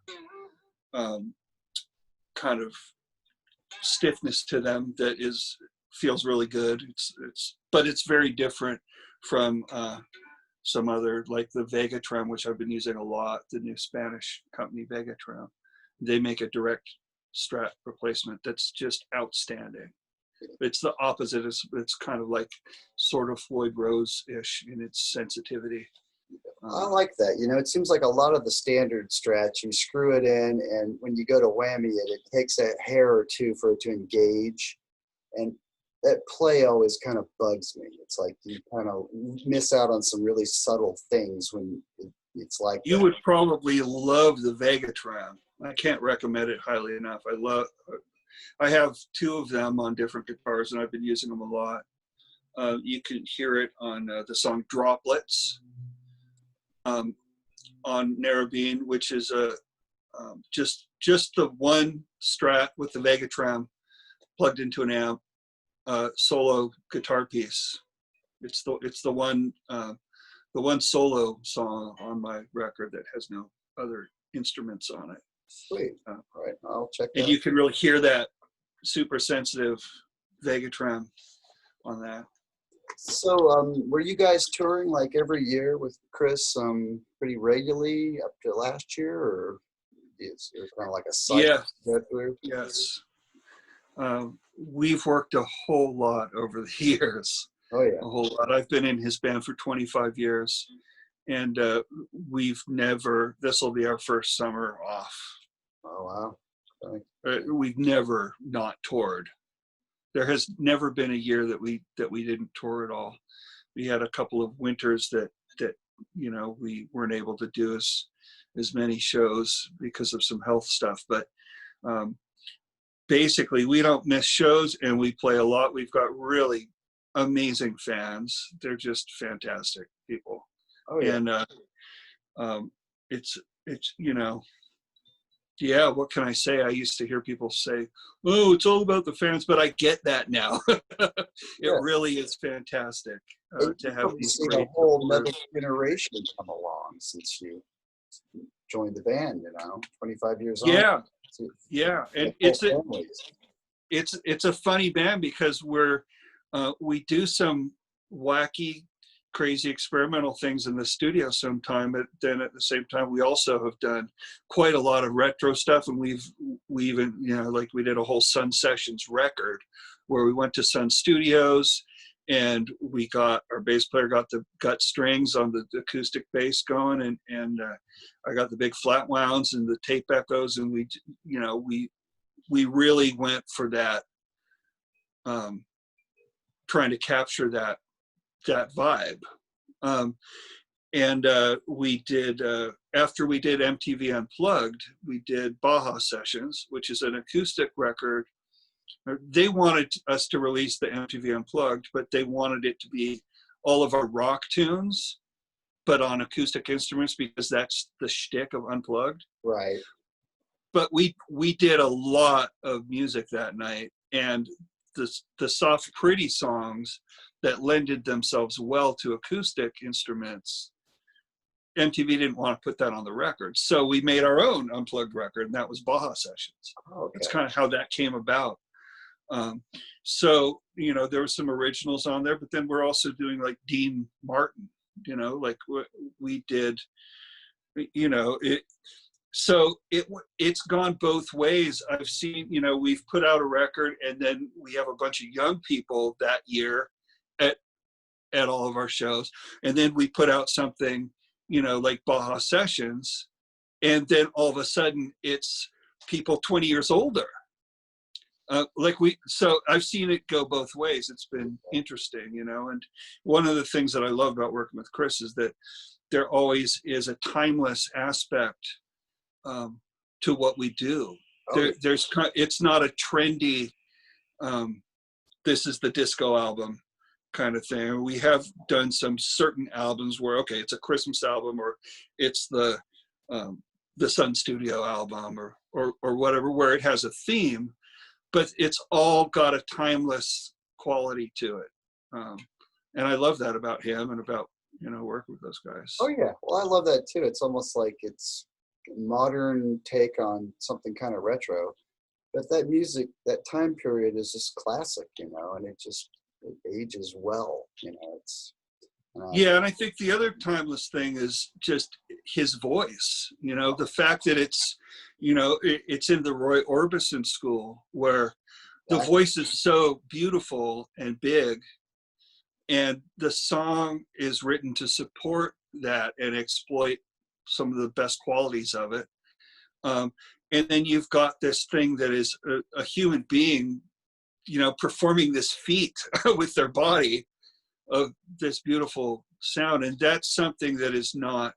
kind of stiffness to them that feels really good. But it's very different from some other, like the Vegatron, which I've been using a lot, the new Spanish company Vegatron. They make a direct Strat replacement that's just outstanding. It's the opposite. It's kind of like sort of Floyd Rose-ish in its sensitivity. I like that. You know, it seems like a lot of the standard Strats, you screw it in, and when you go to whammy it, it takes a hair or two for it to engage. And that play always kind of bugs me. It's like you kind of miss out on some really subtle things when it's like you that. would probably love the Vegatron. I can't recommend it highly enough. I have two of them on different guitars, and I've been using them a lot. You can hear it on the song Droplets on Narrowbeam, which is just the one Strat with the Vegatron plugged into an amp, solo guitar piece. It's the one solo song on my record that has no other instruments on it. Sweet. All right, I'll check that. And you can really hear that super sensitive Vegatron on that. So were you guys touring like every year with Chris pretty regularly up to last year, or is it kind of like a cycle? Yeah. to go through? Yes. We've worked a whole lot over the years. Oh yeah. A whole lot. I've been in his band for 25 years, and this will be our first summer off. Oh wow. Okay. We've never not toured. There has never been a year that we didn't tour at all. We had a couple of winters that we weren't able to do as many shows because of some health stuff, but basically we don't miss shows, and we play a lot. We've got really amazing fans. They're just fantastic people. Oh yeah. And it's yeah, what can I say? I used to hear people say, oh, it's all about the fans, but I get that now. It really is fantastic to have these seen great a whole another generation come along since you joined the band, 25 years on. Yeah. And it's a funny band because we do some wacky, crazy experimental things in the studio sometime, but then at the same time we also have done quite a lot of retro stuff, and we even like we did a whole Sun Sessions record where we went to Sun Studios, and our bass player got the gut strings on the acoustic bass going, and I got the big flat wounds and the tape echoes, and we really went for that, trying to capture that vibe. We did, after we did MTV Unplugged, we did Boho Sessions, which is an acoustic record. They wanted us to release the MTV Unplugged, but they wanted it to be all of our rock tunes, but on acoustic instruments, because that's the shtick of Unplugged. Right. But we did a lot of music that night, and the soft, pretty songs that lended themselves well to acoustic instruments MTV didn't want to put that on the record. So we made our own Unplugged record, and that was Boho Sessions. Okay. That's kind of how that came about. So, you know, there were some originals on there, but then we're also doing like Dean Martin, you know, like what we did, you know, so it's gone both ways. I've seen, you know, we've put out a record, and then we have a bunch of young people that year at all of our shows. And then we put out something, you know, like Boho Sessions, and then all of a sudden it's people 20 years older. So I've seen it go both ways. It's been interesting, you know, and one of the things that I love about working with Chris is that there always is a timeless aspect to what we do. It's not a trendy, this is the disco album kind of thing. We have done some certain albums where, okay, it's a Christmas album, or it's the Sun Studio album, or whatever, where it has a theme, but it's all got a timeless quality to it. And I love that about him and about, you know, working with those guys. Oh yeah, well I love that too. It's almost like it's a modern take on something kind of retro, but that music, that time period is just classic, you know, and it ages well, you know. It's yeah, and I think the other timeless thing is just his voice, you know, the fact that it's, you know, it's in the Roy Orbison school, where the voice is so beautiful and big, and the song is written to support that and exploit some of the best qualities of it. And then you've got this thing that is a human being, you know, performing this feat with their body of this beautiful sound. And that's something that is not,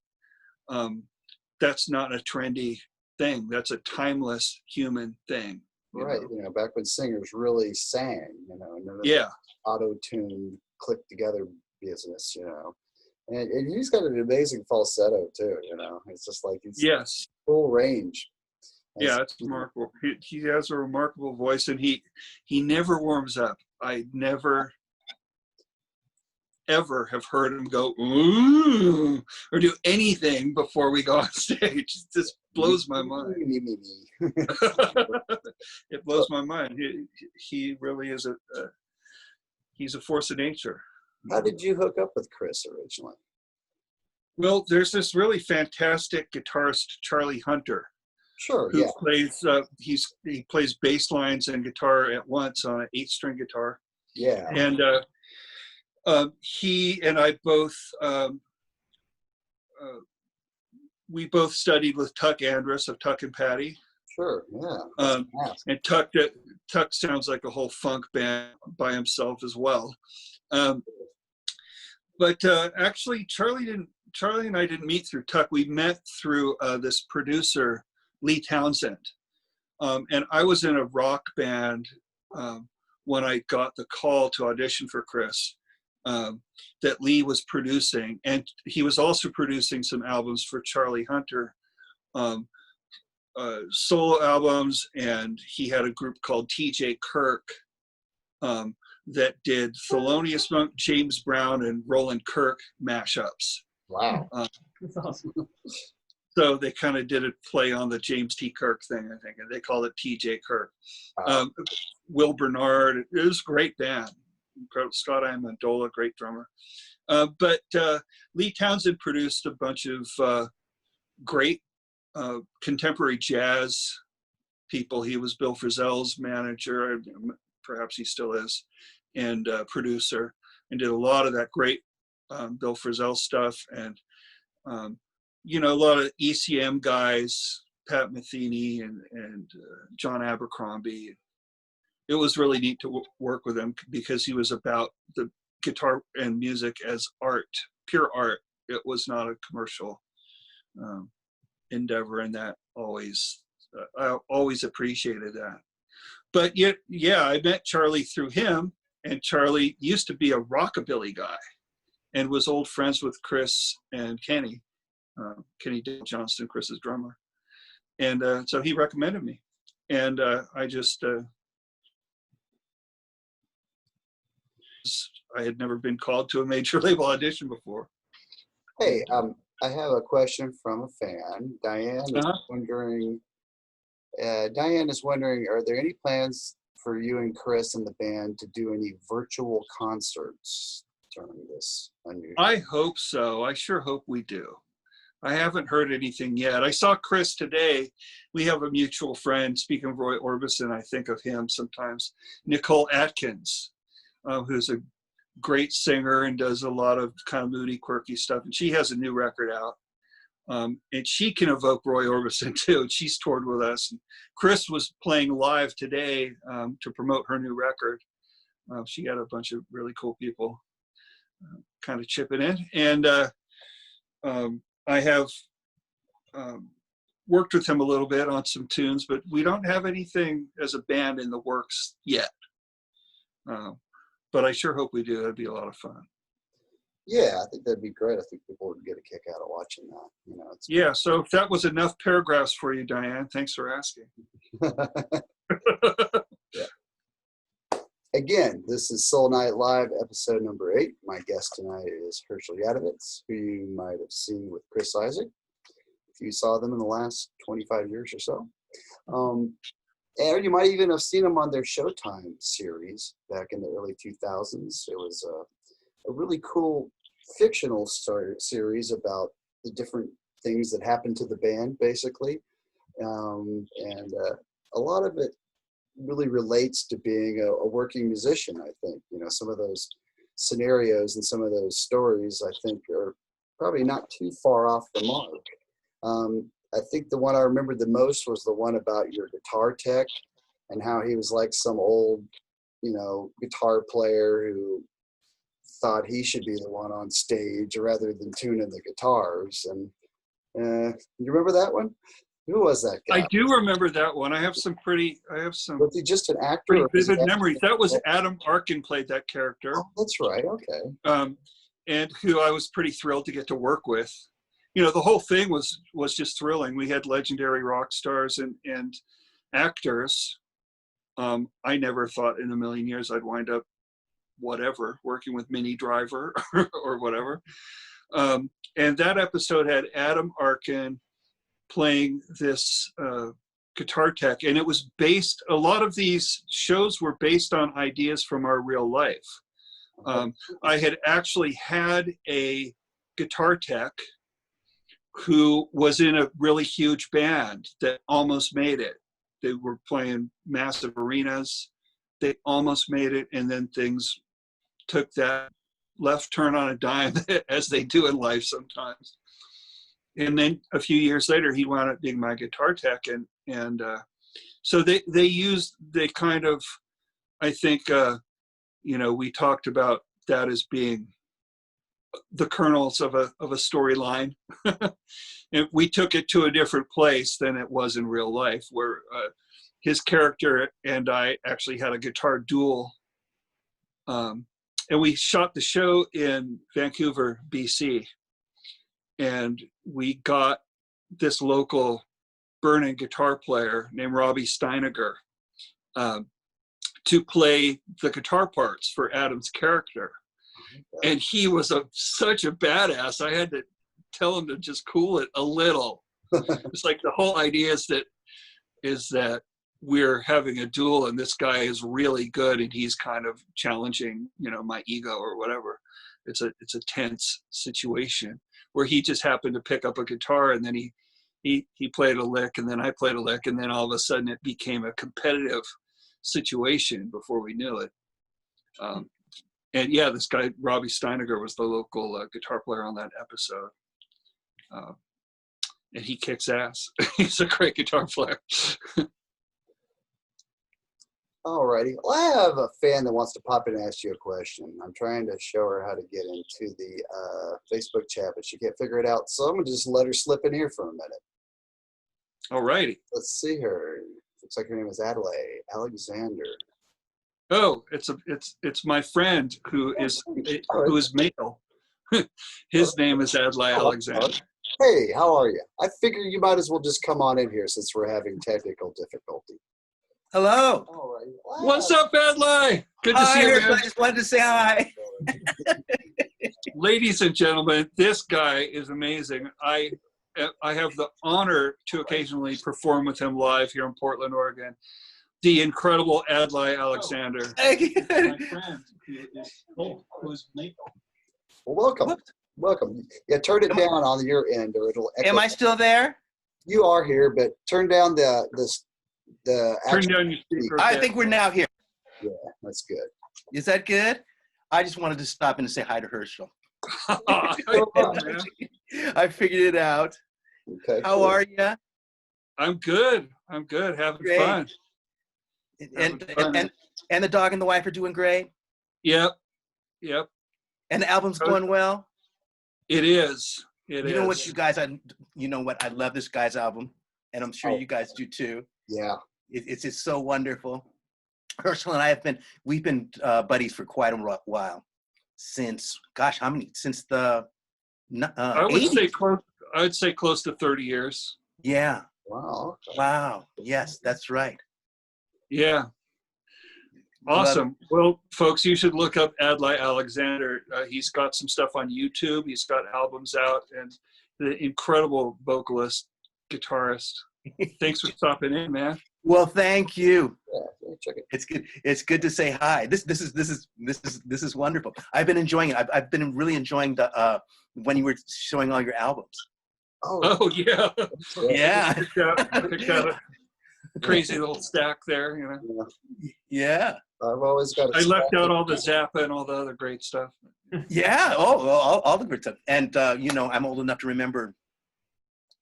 that's not a trendy thing. That's a timeless human thing. Right. Know? You know, back when singers really sang, you know, none of yeah. auto-tune, click together business, you know. And he's got an amazing falsetto too, you know. It's just like he's yes, full range. Yeah, it's remarkable. He has a remarkable voice, and he never warms up. I never ever have heard him go ooh or do anything before we go on stage. It just blows my mind. It blows my mind. He really is he's a force of nature. How did you hook up with Chris originally? Well, there's this really fantastic guitarist, Charlie Hunter. Sure, who yeah. plays he plays bass lines and guitar at once on an 8-string guitar. Yeah. And he and I both we both studied with Tuck Andrus of Tuck and Patty. Sure, yeah. And Tuck sounds like a whole funk band by himself as well. But actually, Charlie and I didn't meet through Tuck. We met through this producer, Lee Townsend. And I was in a rock band when I got the call to audition for Chris that Lee was producing. And he was also producing some albums for Charlie Hunter, solo albums. And he had a group called TJ Kirk that did Thelonious Monk, James Brown, and Roland Kirk mashups. Wow. That's awesome. So they kind of did a play on the James T. Kirk thing, I think, and they called it TJ Kirk. Will Bernard, it was a great band. Scott Amendola, great drummer. But Lee Townsend produced a bunch of great contemporary jazz people. He was Bill Frisell's manager, perhaps he still is, and producer, and did a lot of that great Bill Frisell stuff. And you know, a lot of ECM guys, Pat Metheny and John Abercrombie. It was really neat to work with him because he was about the guitar and music as art, pure art. It was not a commercial endeavor, and that I always appreciated that. But yet, yeah, I met Charlie through him, and Charlie used to be a rockabilly guy and was old friends with Chris and Kenny Dale Johnston, Chris's drummer. And so he recommended me. And I just, I had never been called to a major label audition before. Hey, I have a question from a fan. Diane is wondering. Diane is wondering, are there any plans for you and Chris and the band to do any virtual concerts during this unusual? I hope so. I sure hope we do. I haven't heard anything yet. I saw Chris today. We have a mutual friend. Speaking of Roy Orbison, I think of him sometimes. Nicole Atkins, who's a great singer and does a lot of kind of moody, quirky stuff. And she has a new record out. And she can evoke Roy Orbison too. And she's toured with us. And Chris was playing live today to promote her new record. She got a bunch of really cool people kind of chipping in. And I have worked with him a little bit on some tunes, but we don't have anything as a band in the works yet. But I sure hope we do. That'd be a lot of fun. Yeah, I think that'd be great. I think people would get a kick out of watching that. You know, it's yeah. So if that was enough paragraphs for you, Diane, thanks for asking. Yeah. Again, this is Soul Night Live, episode number 8. My guest tonight is Hershel Yatovitz, who you might have seen with Chris Isaak, if you saw them in the last 25 years or so. And you might even have seen them on their Showtime series back in the early 2000s. It was a really cool fictional series about the different things that happened to the band, basically. And a lot of it really relates to being a working musician, I think. You know, some of those scenarios and some of those stories, I think, are probably not too far off the mark. I think the one I remember the most was the one about your guitar tech and how he was like some old, you know, guitar player who thought he should be the one on stage rather than tuning the guitars. And you remember that one? Who was that guy? I do remember that one. I have some Was he just an actor? Pretty vivid memories. That was Adam Arkin played that character. Oh, that's right. Okay. And who I was pretty thrilled to get to work with. You know, the whole thing was just thrilling. We had legendary rock stars and actors. I never thought in a million years I'd wind up working with Minnie Driver or whatever. And that episode had Adam Arkin playing this guitar tech, and it was based, a lot of these shows were based on ideas from our real life. I had actually had a guitar tech who was in a really huge band that almost made it. They were playing massive arenas. They almost made it, and then things took that left turn on a dime, as they do in life sometimes. And then a few years later, he wound up being my guitar tech, and so they kind of, I think, you know, we talked about that as being the kernels of a storyline. And we took it to a different place than it was in real life, where his character and I actually had a guitar duel. And we shot the show in Vancouver, BC. And we got this local burning guitar player named Robbie Steiniger to play the guitar parts for Adam's character. And he was such a badass. I had to tell him to just cool it a little. It's like the whole idea is that we're having a duel and this guy is really good and he's kind of challenging, you know, my ego or whatever. It's a tense situation where he just happened to pick up a guitar and then he played a lick and then I played a lick, and then all of a sudden it became a competitive situation before we knew it. And yeah, this guy, Robbie Steiniger, was the local guitar player on that episode. And he kicks ass. He's a great guitar player. Alrighty. Well, I have a fan that wants to pop in and ask you a question. I'm trying to show her how to get into the Facebook chat, but she can't figure it out. So I'm going to just let her slip in here for a minute. Alrighty. Let's see her. Looks like her name is Adelaide Alexander. Oh, it's my friend who is male. His name is Adlai Alexander. Hey, how are you? I figure you might as well just come on in here since we're having technical difficulty. Hello. All right. Wow. What's up, Adlai? Good to see you, man. I just wanted to say hi. Ladies and gentlemen, this guy is amazing. I have the honor to occasionally perform with him live here in Portland, Oregon. The incredible Adlai Alexander. My friend, who's Well, welcome. Yeah, turn it down on your end, or it'll echo. Am I still there? You are here, but turn down the Turn actual down your speaker. I think we're now here. Yeah, that's good. Is that good? I just wanted to stop in and say hi to Hershel. I figured it out. Okay. How are you? I'm good. Having Great. fun. And the dog and the wife are doing great. Yep. And the album's going well. It is. You know what, you guys? You know what? I love this guy's album, and I'm sure you guys do too. Yeah. It's just so wonderful. Hershel and I we've been buddies for quite a while. Since, gosh, how many? Since the I would 80s? say close to 30 years. Yeah. Wow. Wow. Yes, that's right. Yeah. Awesome. Well, folks, you should look up Adlai Alexander. He's got some stuff on YouTube. He's got albums out, and the incredible vocalist, guitarist. Thanks for stopping in, man. Well, thank you. Yeah, check it. It's good. It's good to say hi. This is wonderful. I've been enjoying it. I've been really enjoying the when you were showing all your albums. Oh yeah. Yeah. Picked out a crazy little stack there, you know. Yeah. I've always got. I left out all the Zappa and all the other great stuff. Yeah. Oh, all the great stuff. And you know, I'm old enough to remember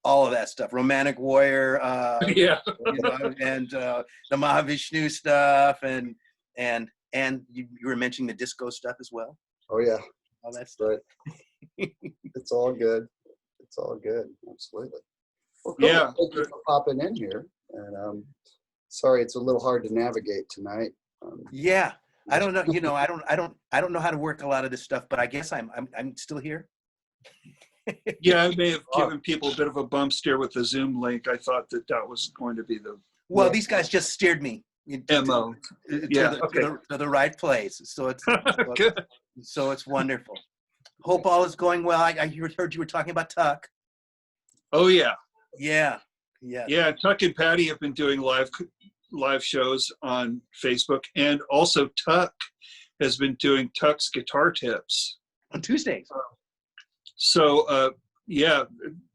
all of that stuff. Romantic Warrior. Yeah. You know, and the Mahavishnu stuff, and you were mentioning the disco stuff as well. Oh yeah. All that stuff. Right. It's all good. It's all good. Absolutely. Well, cool. Yeah. Thank you for popping in here. And sorry, it's a little hard to navigate tonight. Yeah. I don't know. You know, I don't know how to work a lot of this stuff, but I guess I'm still here. Yeah, I may have given people a bit of a bump steer with the Zoom link. I thought that was going to be the Well, these guys just steered me MO. to the right place. So it's Good. So it's wonderful. Hope all is going well. I heard you were talking about Tuck. Oh yeah. Yeah. Yeah, Tuck and Patty have been doing live shows on Facebook, and also Tuck has been doing Tuck's guitar tips On Tuesdays. So yeah,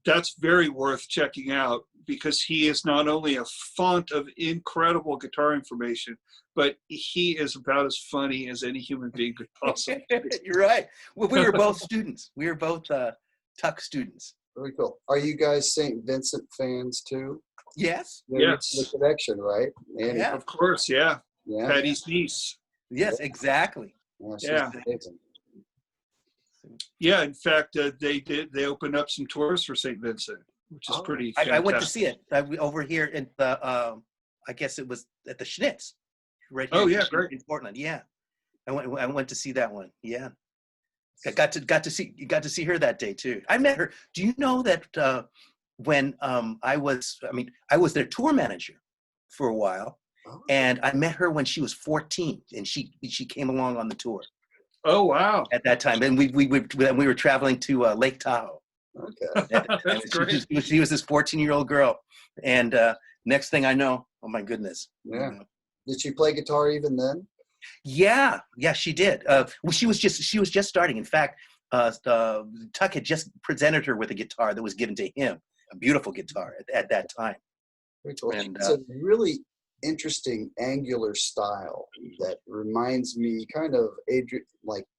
that's very worth checking out, because he is not only a font of incredible guitar information, but he is about as funny as any human being could possibly be. You're right. Well, we were both students. We were both Tuck students. Very cool. Are you guys St. Vincent fans too? Yes. Yes. The connection, right? Annie? Yeah. Of course, yeah. Yeah. Patty's niece. Yes, exactly. She's Yeah. amazing. Yeah, in fact, they opened up some tours for St. Vincent, which is pretty fantastic. I went to see it over here in the I guess it was at the Schnitz, right here. Oh yeah, great. In Portland. Yeah, I went to see that one. Yeah, I got to see her that day too. I met her. Do you know that when I was their tour manager for a while, and I met her when she was 14, and she came along on the tour. Oh wow! At that time, and we were traveling to Lake Tahoe. Okay. That's great. She was this 14-year-old girl, and next thing I know, oh my goodness. Yeah. Did she play guitar even then? Yeah, she did. Well, she was just starting. In fact, Tuck had just presented her with a guitar that was given to him, a beautiful guitar at that time. Very cool. And, it's a really interesting angular style that reminds me kind of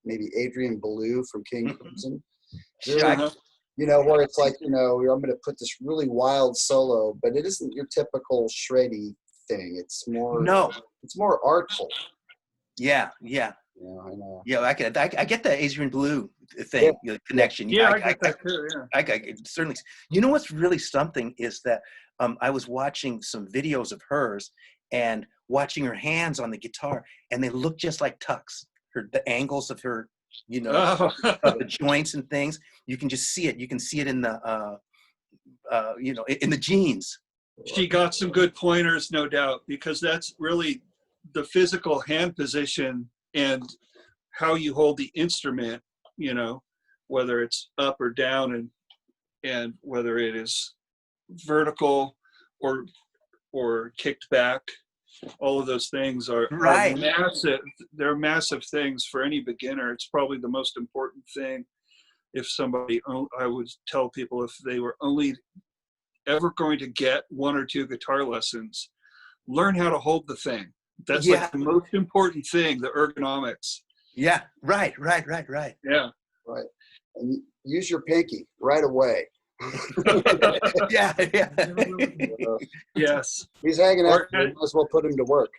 maybe Adrian Belew from King Crimson. Really, you know, where it's like, you know, I'm going to put this really wild solo, but it isn't your typical shreddy thing. It's more artful. Yeah. Yeah, I know. Yeah, I get the Adrian Belew thing, connection. Yeah, I get that too. Yeah. I certainly. You know what's really something is that I was watching some videos of hers and watching her hands on the guitar, and they look just like Tuck's. The angles of her, you know, of the joints and things. You can just see it. You can see it in the, you know, in the jeans. She got some good pointers, no doubt, because that's really the physical hand position and how you hold the instrument, you know, whether it's up or down, and whether it is vertical or kicked back. All of those things are massive. They're massive things for any beginner. It's probably the most important thing. If somebody, I would tell people, if they were only ever going to get 1 or 2 guitar lessons, learn how to hold the thing. That's like the most important thing, the ergonomics. Yeah, right. Yeah. Right. And use your pinky right away. Yeah. Yes. He's hanging out. You might as well put him to work.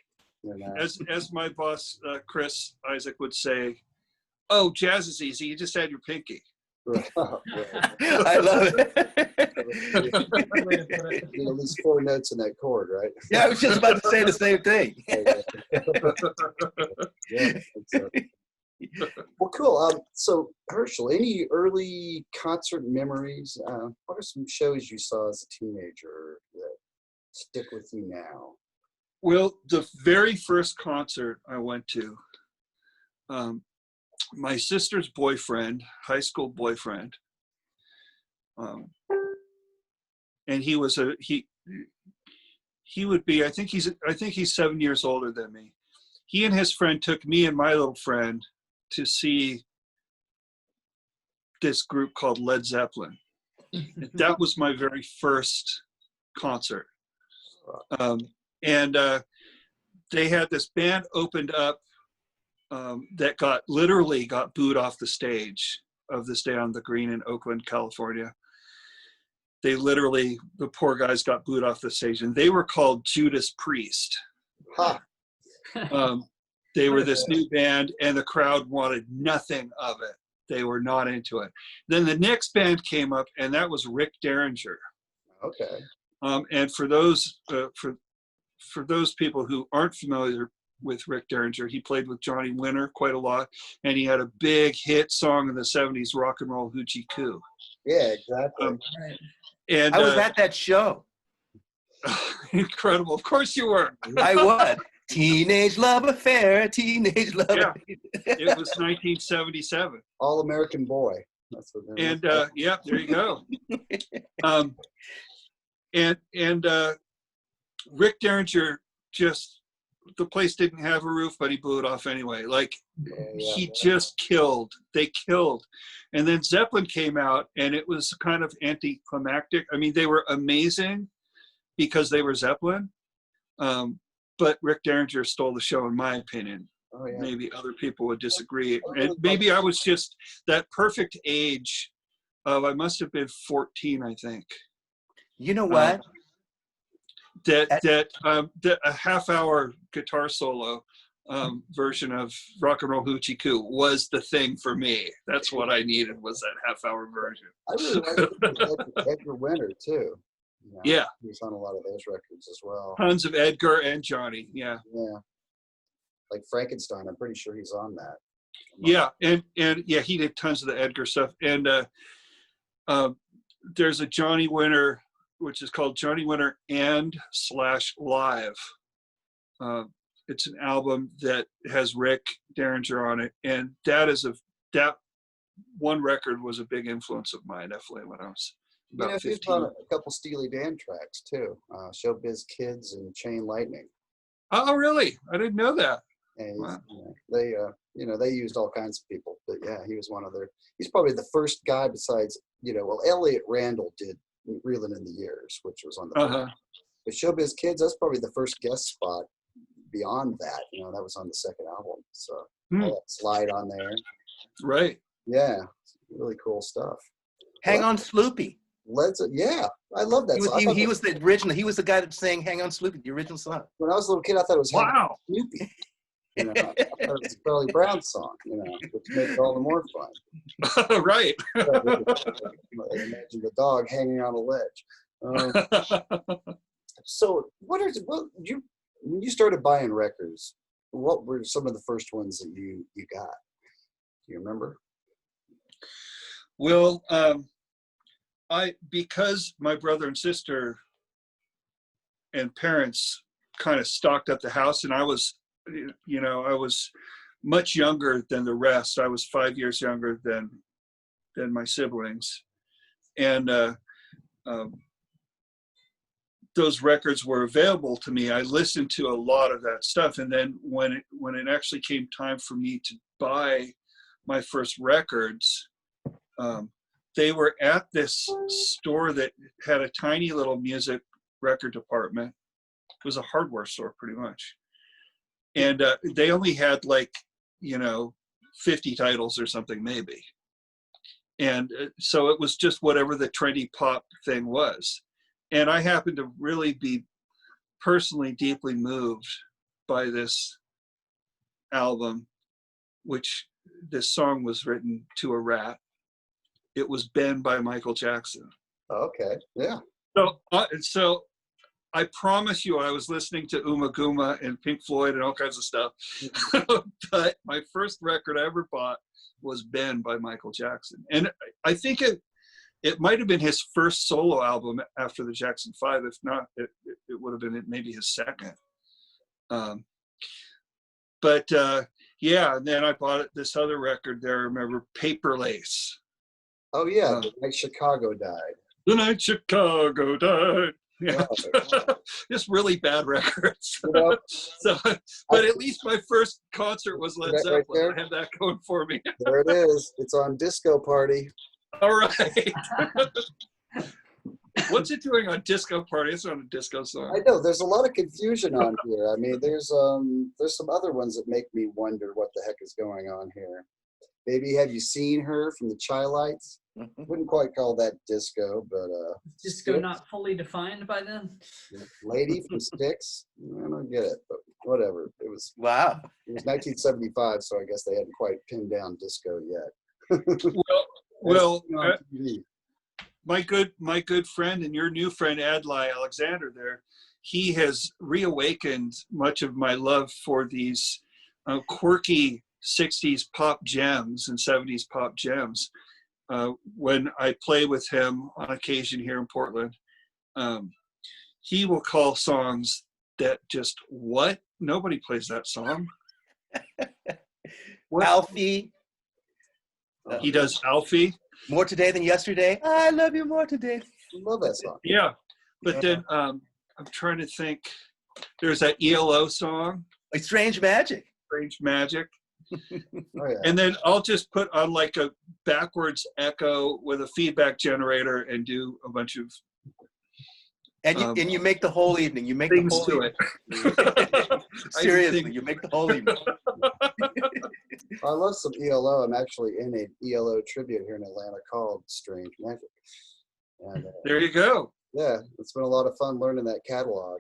You know? As my boss, Chris Isaak, would say, "Oh, jazz is easy. You just add your pinky." I love it. You know, at least 4 notes in that chord, right? Yeah, I was just about to say the same thing. Well, cool. So, Hershel, any early concert memories? What are some shows you saw as a teenager that stick with you now? Well, the very first concert I went to, my sister's boyfriend, high school boyfriend, and he would be, I think he's 7 years older than me. He and his friend took me and my little friend to see this group called Led Zeppelin. That was my very first concert. And they had this band opened up that literally got booed off the stage of this day on the Green in Oakland, California. They literally, the poor guys got booed off the stage, and they were called Judas Priest. Huh. They were this new band, and the crowd wanted nothing of it. They were not into it. Then the next band came up, and that was Rick Derringer. Okay. And for those people who aren't familiar with Rick Derringer, he played with Johnny Winter quite a lot, and he had a big hit song in the 70s, Rock and Roll Hoochie Coo. Yeah, exactly. And I was at that show. Incredible. Of course you were. I was. Teenage Love Affair, Teenage Love Affair. It was 1977. All American Boy. That's what they're And yeah, there you go. And Rick Derringer, just, the place didn't have a roof, but he blew it off anyway. Like, he just killed. They killed. And then Zeppelin came out, and it was kind of anticlimactic. I mean, they were amazing because they were Zeppelin. But Rick Derringer stole the show, in my opinion. Oh, yeah. Maybe other people would disagree. And maybe I was just that perfect age of, I must have been 14, I think. You know what? That a half-hour guitar solo version of Rock and Roll Hoochie Coo was the thing for me. That's what I needed, was that half-hour version. I really like Edgar Winter, too. You know, yeah. He was on a lot of those records as well. Tons of Edgar and Johnny, yeah. Yeah. Like Frankenstein, I'm pretty sure he's on that. Yeah, and yeah, he did tons of the Edgar stuff. And there's a Johnny Winter, which is called Johnny Winter /Live. It's an album that has Rick Derringer on it, and that one record was a big influence of mine, definitely, when I was about 15. He's on a couple Steely Dan tracks too, Showbiz Kids and Chain Lightning. Oh, really? I didn't know that. And wow. They used all kinds of people, but yeah, he was one of he's probably the first guy besides, Elliot Randall did Reelin' in the Years, which was on the but Showbiz Kids, that's probably the first guest spot. Beyond that, that was on the second album. So all that slide on there. Right. Yeah. Really cool stuff. Hang on, Sloopy. Yeah, I love that song. He was the original. He was the guy that sang "Hang on, Sloopy," the original song. When I was a little kid, I thought it was wow, Sloopy. I thought it was a Charlie Brown song. Which makes it all the more fun. Right. Imagine the dog hanging on a ledge. So, when you started buying records, what were some of the first ones that you got? Do you remember? Well, because my brother and sister and parents kind of stocked up the house, and I was much younger than the rest. I was 5 years younger than than my siblings, and those records were available to me. I listened to a lot of that stuff, and then when it actually came time for me to buy my first records, they were at this store that had a tiny little music record department. It was a hardware store, pretty much, and they only had like 50 titles or something, maybe. And so it was just whatever the trendy pop thing was. And I happened to really be personally deeply moved by this album, which this song was written to a rat. It was Ben by Michael Jackson. Okay, yeah. So I promise you, I was listening to Uma Guma and Pink Floyd and all kinds of stuff. But my first record I ever bought was Ben by Michael Jackson. And I think it might have been his first solo album after the Jackson 5. If not, it would have been maybe his second. Yeah, and then I bought this other record there. I remember, Paper Lace. Oh yeah, the night Chicago died. The night Chicago died. Yeah. Wow. Just really bad records. So, but at least my first concert was Led Zeppelin. Right, I had that going for me. there it is. It's on Disco Party. All right. What's it doing on Disco Party? It's not a disco song. I know there's a lot of confusion on here. I mean, there's some other ones that make me wonder what the heck is going on here. Maybe have you seen her from the Chi-Lites? Wouldn't quite call that disco, but Disco not fully defined by then. Lady from Styx. I don't get it, but whatever. It was Wow. It was 1975, so I guess they hadn't quite pinned down disco yet. Well, my good friend and your new friend Adlai Alexander there, he has reawakened much of my love for these quirky 60s pop gems and 70s pop gems. When I play with him on occasion here in Portland, he will call songs that just, what? Nobody plays that song. Alfie. He does Alfie. More today than yesterday. I love you more today. I love that song. Yeah. But then I'm trying to think. There's that ELO song. Like Strange Magic. Strange Magic. Oh, yeah. And then I'll just put on like a backwards echo with a feedback generator and do a bunch of And you make the whole evening. You make the things whole to evening. it. Seriously, you make the whole evening. I love some ELO. I'm actually in an ELO tribute here in Atlanta called Strange Magic. And There you go. yeah, it's been a lot of fun learning that catalog.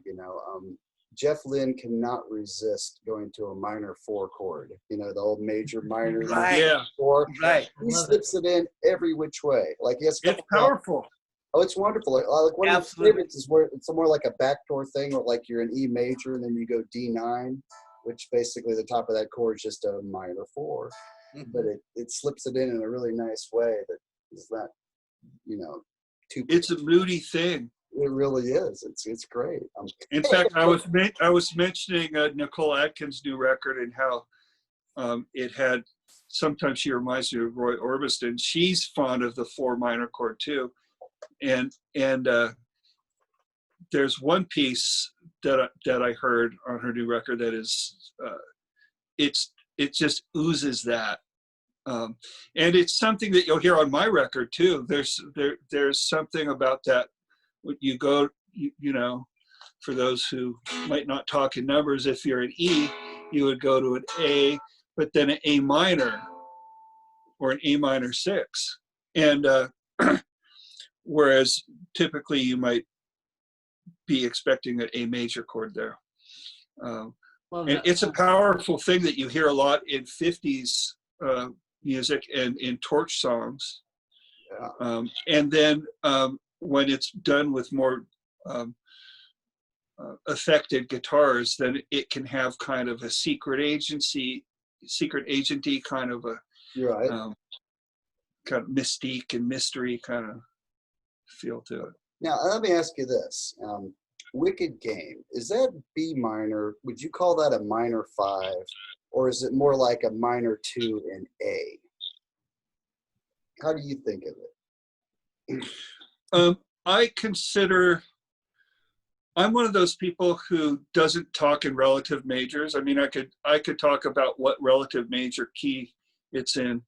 Jeff Lynne cannot resist going to a minor 4 chord. The old major minor Right. Yeah. 4. Right. He slips it in every which way. Like he has a It's couple powerful. Oh, it's wonderful. Like one of Absolutely. my favorites is where it's more like a backdoor thing, where like you're in E major and then you go D9, which basically the top of that chord is just a minor 4, but it slips it in a really nice way that is not, too. It's a moody thing. It really is. It's great. In fact, I was mentioning Nicole Atkins' new record and how it had. Sometimes she reminds me of Roy Orbison. She's fond of the 4 minor chord too, and there's one piece that I heard on her new record that is it just oozes that, and it's something that you'll hear on my record too. There's something about that. When you go, for those who might not talk in numbers, if you're an E, you would go to an A, but then an A minor or an A minor 6. And whereas typically you might be expecting an A major chord there. And it's a powerful thing that you hear a lot in 50s music and in torch songs. Yeah. And then when it's done with more affected guitars, then it can have kind of a secret agenty kind of a You're right. kind of mystique and mystery kind of feel to it. Now let me ask you this: Wicked Game, is that B minor? Would you call that a minor 5, or is it more like a minor 2 in A? How do you think of it? I'm one of those people who doesn't talk in relative majors. I mean, I could talk about what relative major key it's in,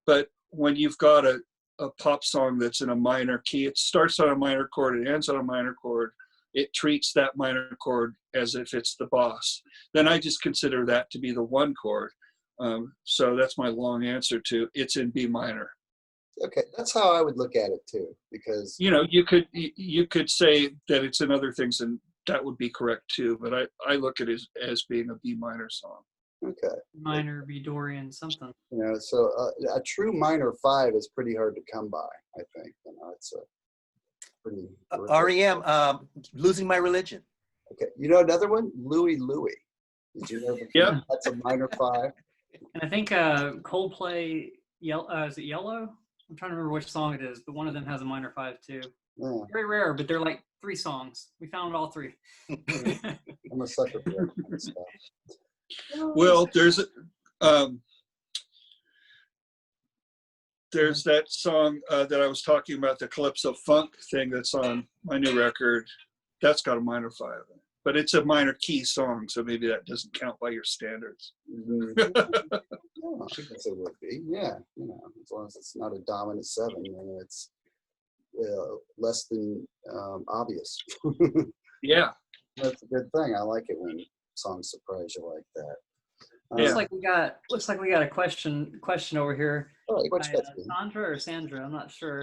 but when you've got a pop song that's in a minor key, it starts on a minor chord, it ends on a minor chord, it treats that minor chord as if it's the boss. Then I just consider that to be the one chord. So that's my long answer to it's in B minor. Okay, that's how I would look at it too, because You could say that it's in other things, and that would be correct too. But I look at it as being a B minor song. okay, Minor, B Dorian, something. so a true minor 5 is pretty hard to come by. I think it's a pretty. REM, Losing My Religion. Okay, another one, Louie Louie. Did you know that? Yeah. That's a minor 5. And I think Coldplay, is it Yellow? I'm trying to remember which song it is, but one of them has a minor 5 too. Yeah, Very rare, but they're like 3 songs. We found all 3. I'm a sucker for that kind of stuff. Well, there's that song that I was talking about, the Calypso Funk thing that's on my new record. That's got a minor 5, but it's a minor key song, so maybe that doesn't count by your standards. Mhm. Yeah, I guess it would be. Yeah, as long as it's not a dominant 7, and it's less than obvious. Yeah. That's a good thing. I like it when songs surprise you like that. Looks like we got a question over here. All right, what you by, got, Steve? Sandra or Sandra, I'm not sure.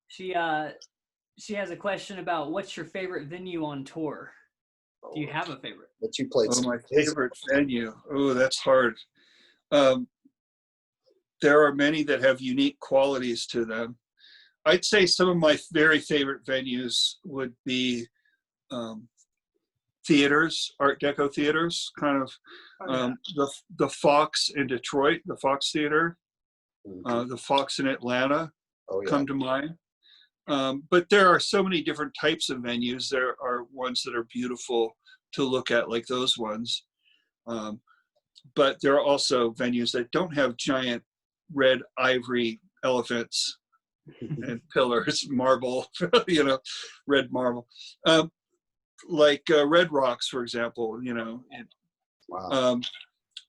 She has a question about what's your favorite venue on tour? Do you have a favorite? That you played? Oh, my favorite venue. Oh, that's hard. There are many that have unique qualities to them. I'd say some of my very favorite venues would be theaters, Art Deco theaters, kind of the Fox in Detroit, the Fox Theater, the Fox in Atlanta come to mind. But there are so many different types of venues. There are ones that are beautiful to look at, like those ones. But there are also venues that don't have giant red ivory elephants and pillars, marble, red marble. Like Red Rocks, for example, Wow.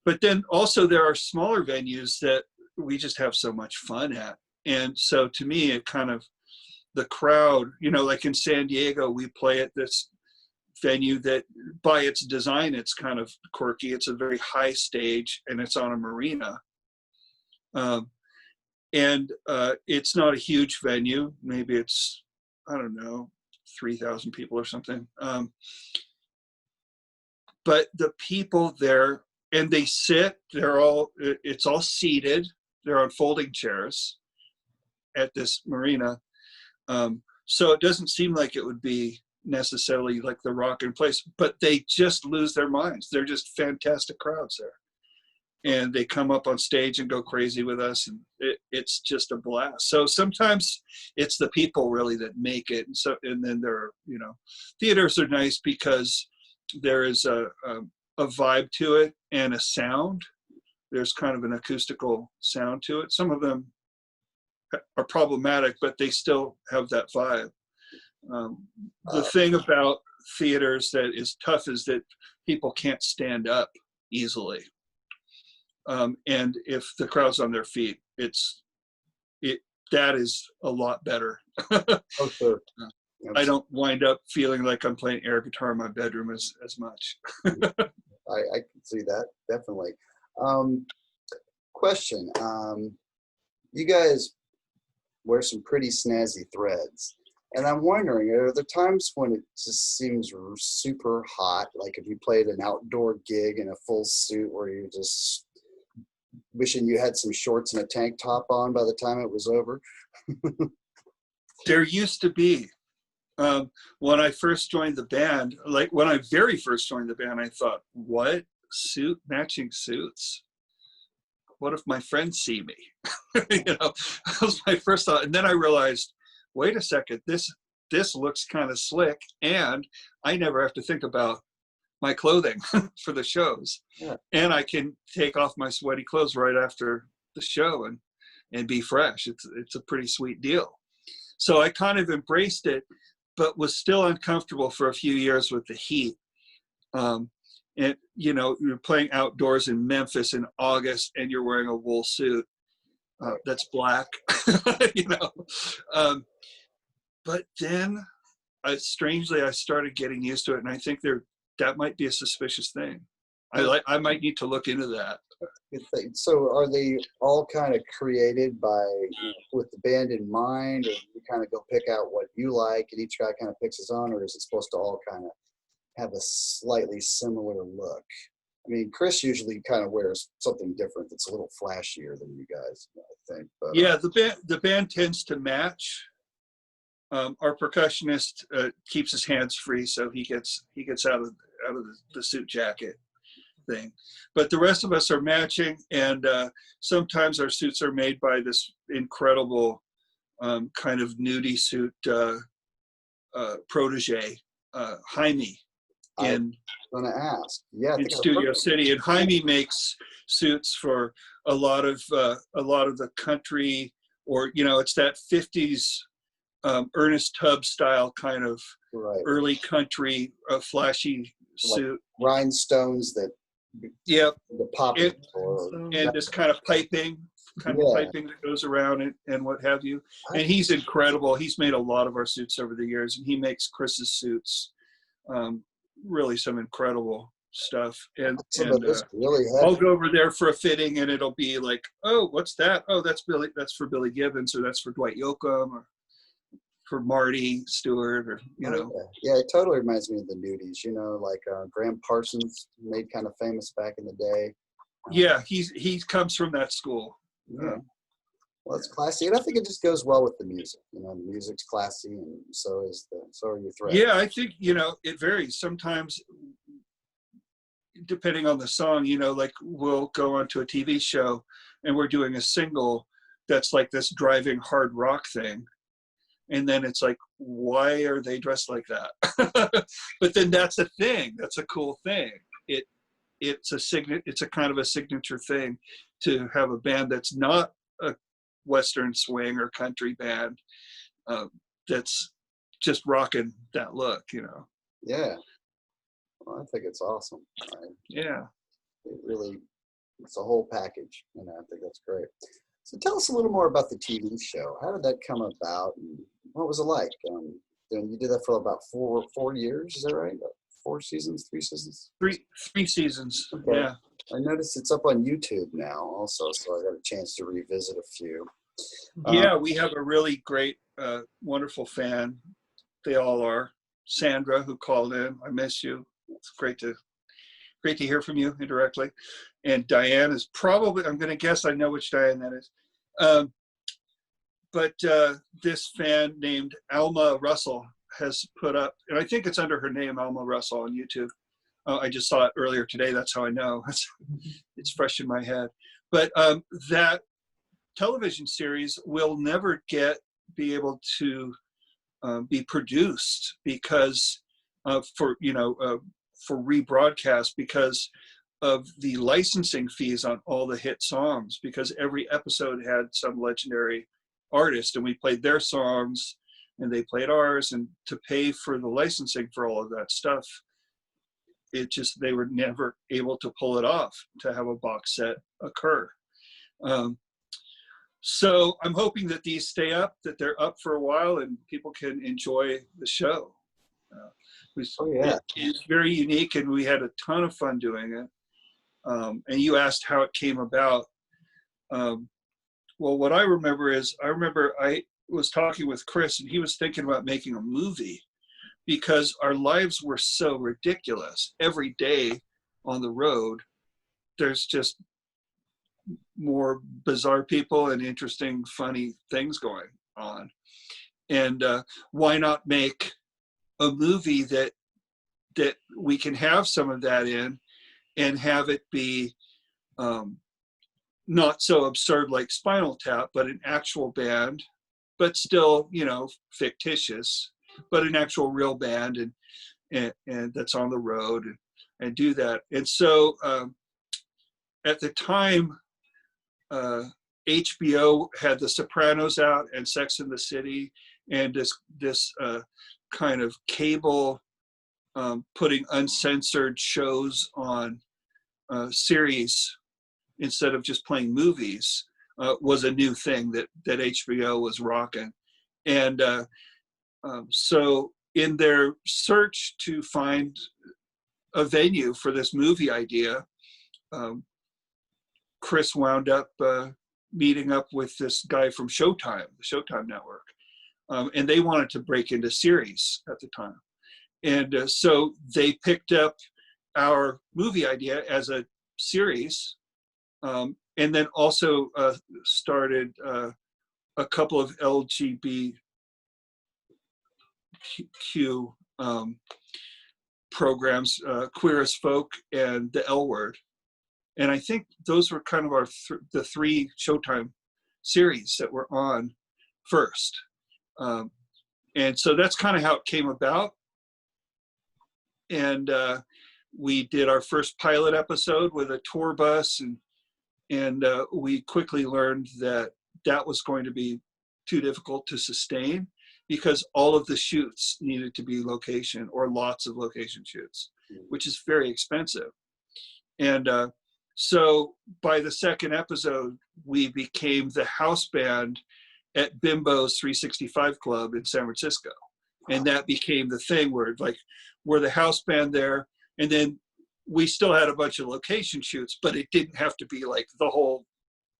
But then also there are smaller venues that we just have so much fun at. And so to me, it kind of, the crowd, like in San Diego, we play at this venue that by its design, it's kind of quirky. It's a very high stage and it's on a marina. And it's not a huge venue. Maybe it's, I don't know, 3,000 people or something. But the people there, and they sit, it's all seated. They're on folding chairs at this marina. So it doesn't seem like it would be necessarily like the rockin' place, but they just lose their minds. They're just fantastic crowds there. And they come up on stage and go crazy with us, and it's just a blast. So sometimes it's the people really that make it. And then there are, theaters are nice because there is a vibe to it and a sound. There's kind of an acoustical sound to it. Some of them are problematic, but they still have that vibe. The thing about theaters that is tough is that people can't stand up easily. And if the crowd's on their feet, that is a lot better. Oh, sure. I don't wind up feeling like I'm playing air guitar in my bedroom as much. I can see that, definitely. Question. You guys wear some pretty snazzy threads. And I'm wondering, are there times when it just seems super hot, like if you played an outdoor gig in a full suit where you're just wishing you had some shorts and a tank top on by the time it was over? There used to be. When I first joined the band, like when I very first joined the band, I thought, what? Matching suits? What if my friends see me? That was my first thought. And then I realized, wait a second, this looks kind of slick, and I never have to think about my clothing for the shows. Yeah. And I can take off my sweaty clothes right after the show and be fresh. It's a pretty sweet deal. So I kind of embraced it, but was still uncomfortable for a few years with the heat. And you're playing outdoors in Memphis in August, and you're wearing a wool suit that's black, But then, strangely, I started getting used to it, and I think that might be a suspicious thing. I might need to look into that. Good thing. So are they all kind of created with the band in mind, or you kind of go pick out what you like and each guy kind of picks his own, or is it supposed to all kind of have a slightly similar look? I mean, Chris usually kind of wears something different that's a little flashier than you guys, I think. But, yeah, the band tends to match. Our percussionist keeps his hands free, so he gets out of the suit jacket thing. But the rest of us are matching, and sometimes our suits are made by this incredible kind of nudie suit protege, Jaime. I'm going to ask. Yeah, in Studio City, and Jaime makes suits for a lot of the country, or it's that 50s Ernest Tubb style kind of early country flashy suit, rhinestones that the pop and this kind of piping that goes around and what have you. And he's incredible. He's made a lot of our suits over the years, and he makes Chris's suits. Really some incredible stuff, and really I'll go over there for a fitting, and it'll be like, oh, what's that? Oh, that's for Billy Gibbons, or that's for Dwight Yoakam, or for Marty Stewart, or Yeah, it totally reminds me of the nudies. Like Graham Parsons made kind of famous back in the day. Yeah, he comes from that school. Yeah. Well, it's classy, and I think it just goes well with the music. The music's classy, and so are your threads. Yeah, I think it varies. Sometimes, depending on the song, like we'll go onto a TV show, and we're doing a single that's like this driving hard rock thing, and then it's like, why are they dressed like that? But then that's a thing. That's a cool thing. It's a kind of a signature thing to have a band that's not a Western swing or country band that's just rocking that look, Yeah. Well, I think it's awesome. Yeah. It's a whole package, I think that's great. So tell us a little more about the TV show. How did that come about, and what was it like? You did that for about four years, is that right? 4 seasons, 3 seasons? Three seasons. Okay. Yeah. I noticed it's up on YouTube now also, so I got a chance to revisit a few. Yeah, we have a really great, wonderful fan. They all are. Sandra, who called in. I miss you. It's great to hear from you indirectly. And Diane is probably, I'm going to guess I know which Diane that is. But this fan named Alma Russell has put up, and I think it's under her name, Alma Russell, on YouTube. I just saw it earlier today. That's how I know. It's fresh in my head. But that television series will never be able to be produced because for rebroadcast, because of the licensing fees on all the hit songs, because every episode had some legendary artist, and we played their songs and they played ours, and to pay for the licensing for all of that stuff, they were never able to pull it off to have a box set occur. So I'm hoping that these stay up, that they're up for a while, and people can enjoy the show. It is very unique, and we had a ton of fun doing it. And you asked how it came about. Well, what I remember is, I was talking with Chris, and he was thinking about making a movie because our lives were so ridiculous. Every day on the road, there's just more bizarre people and interesting, funny things going on. And why not make a movie that we can have some of that in, and have it be not so absurd like Spinal Tap, but an actual band, but still, fictitious, but an actual real band, and that's on the road, and do that. And so at the time, HBO had The Sopranos out and Sex and the City, and this kind of cable putting uncensored shows on series instead of just playing movies was a new thing that HBO was rocking. And so in their search to find a venue for this movie idea, Chris wound up meeting up with this guy from Showtime, the Showtime network. And they wanted to break into series at the time. And so they picked up our movie idea as a series, and then also started a couple of LGBTQ programs, Queer as Folk and The L Word. And I think those were kind of the three Showtime series that were on first. And so that's kind of how it came about. And we did our first pilot episode with a tour bus, and we quickly learned that was going to be too difficult to sustain because all of the shoots needed to be location or lots of location shoots, which is very expensive. And so by the second episode, we became the house band at Bimbo's 365 Club in San Francisco. And that became the thing where like we're the house band there. And then we still had a bunch of location shoots, but it didn't have to be like the whole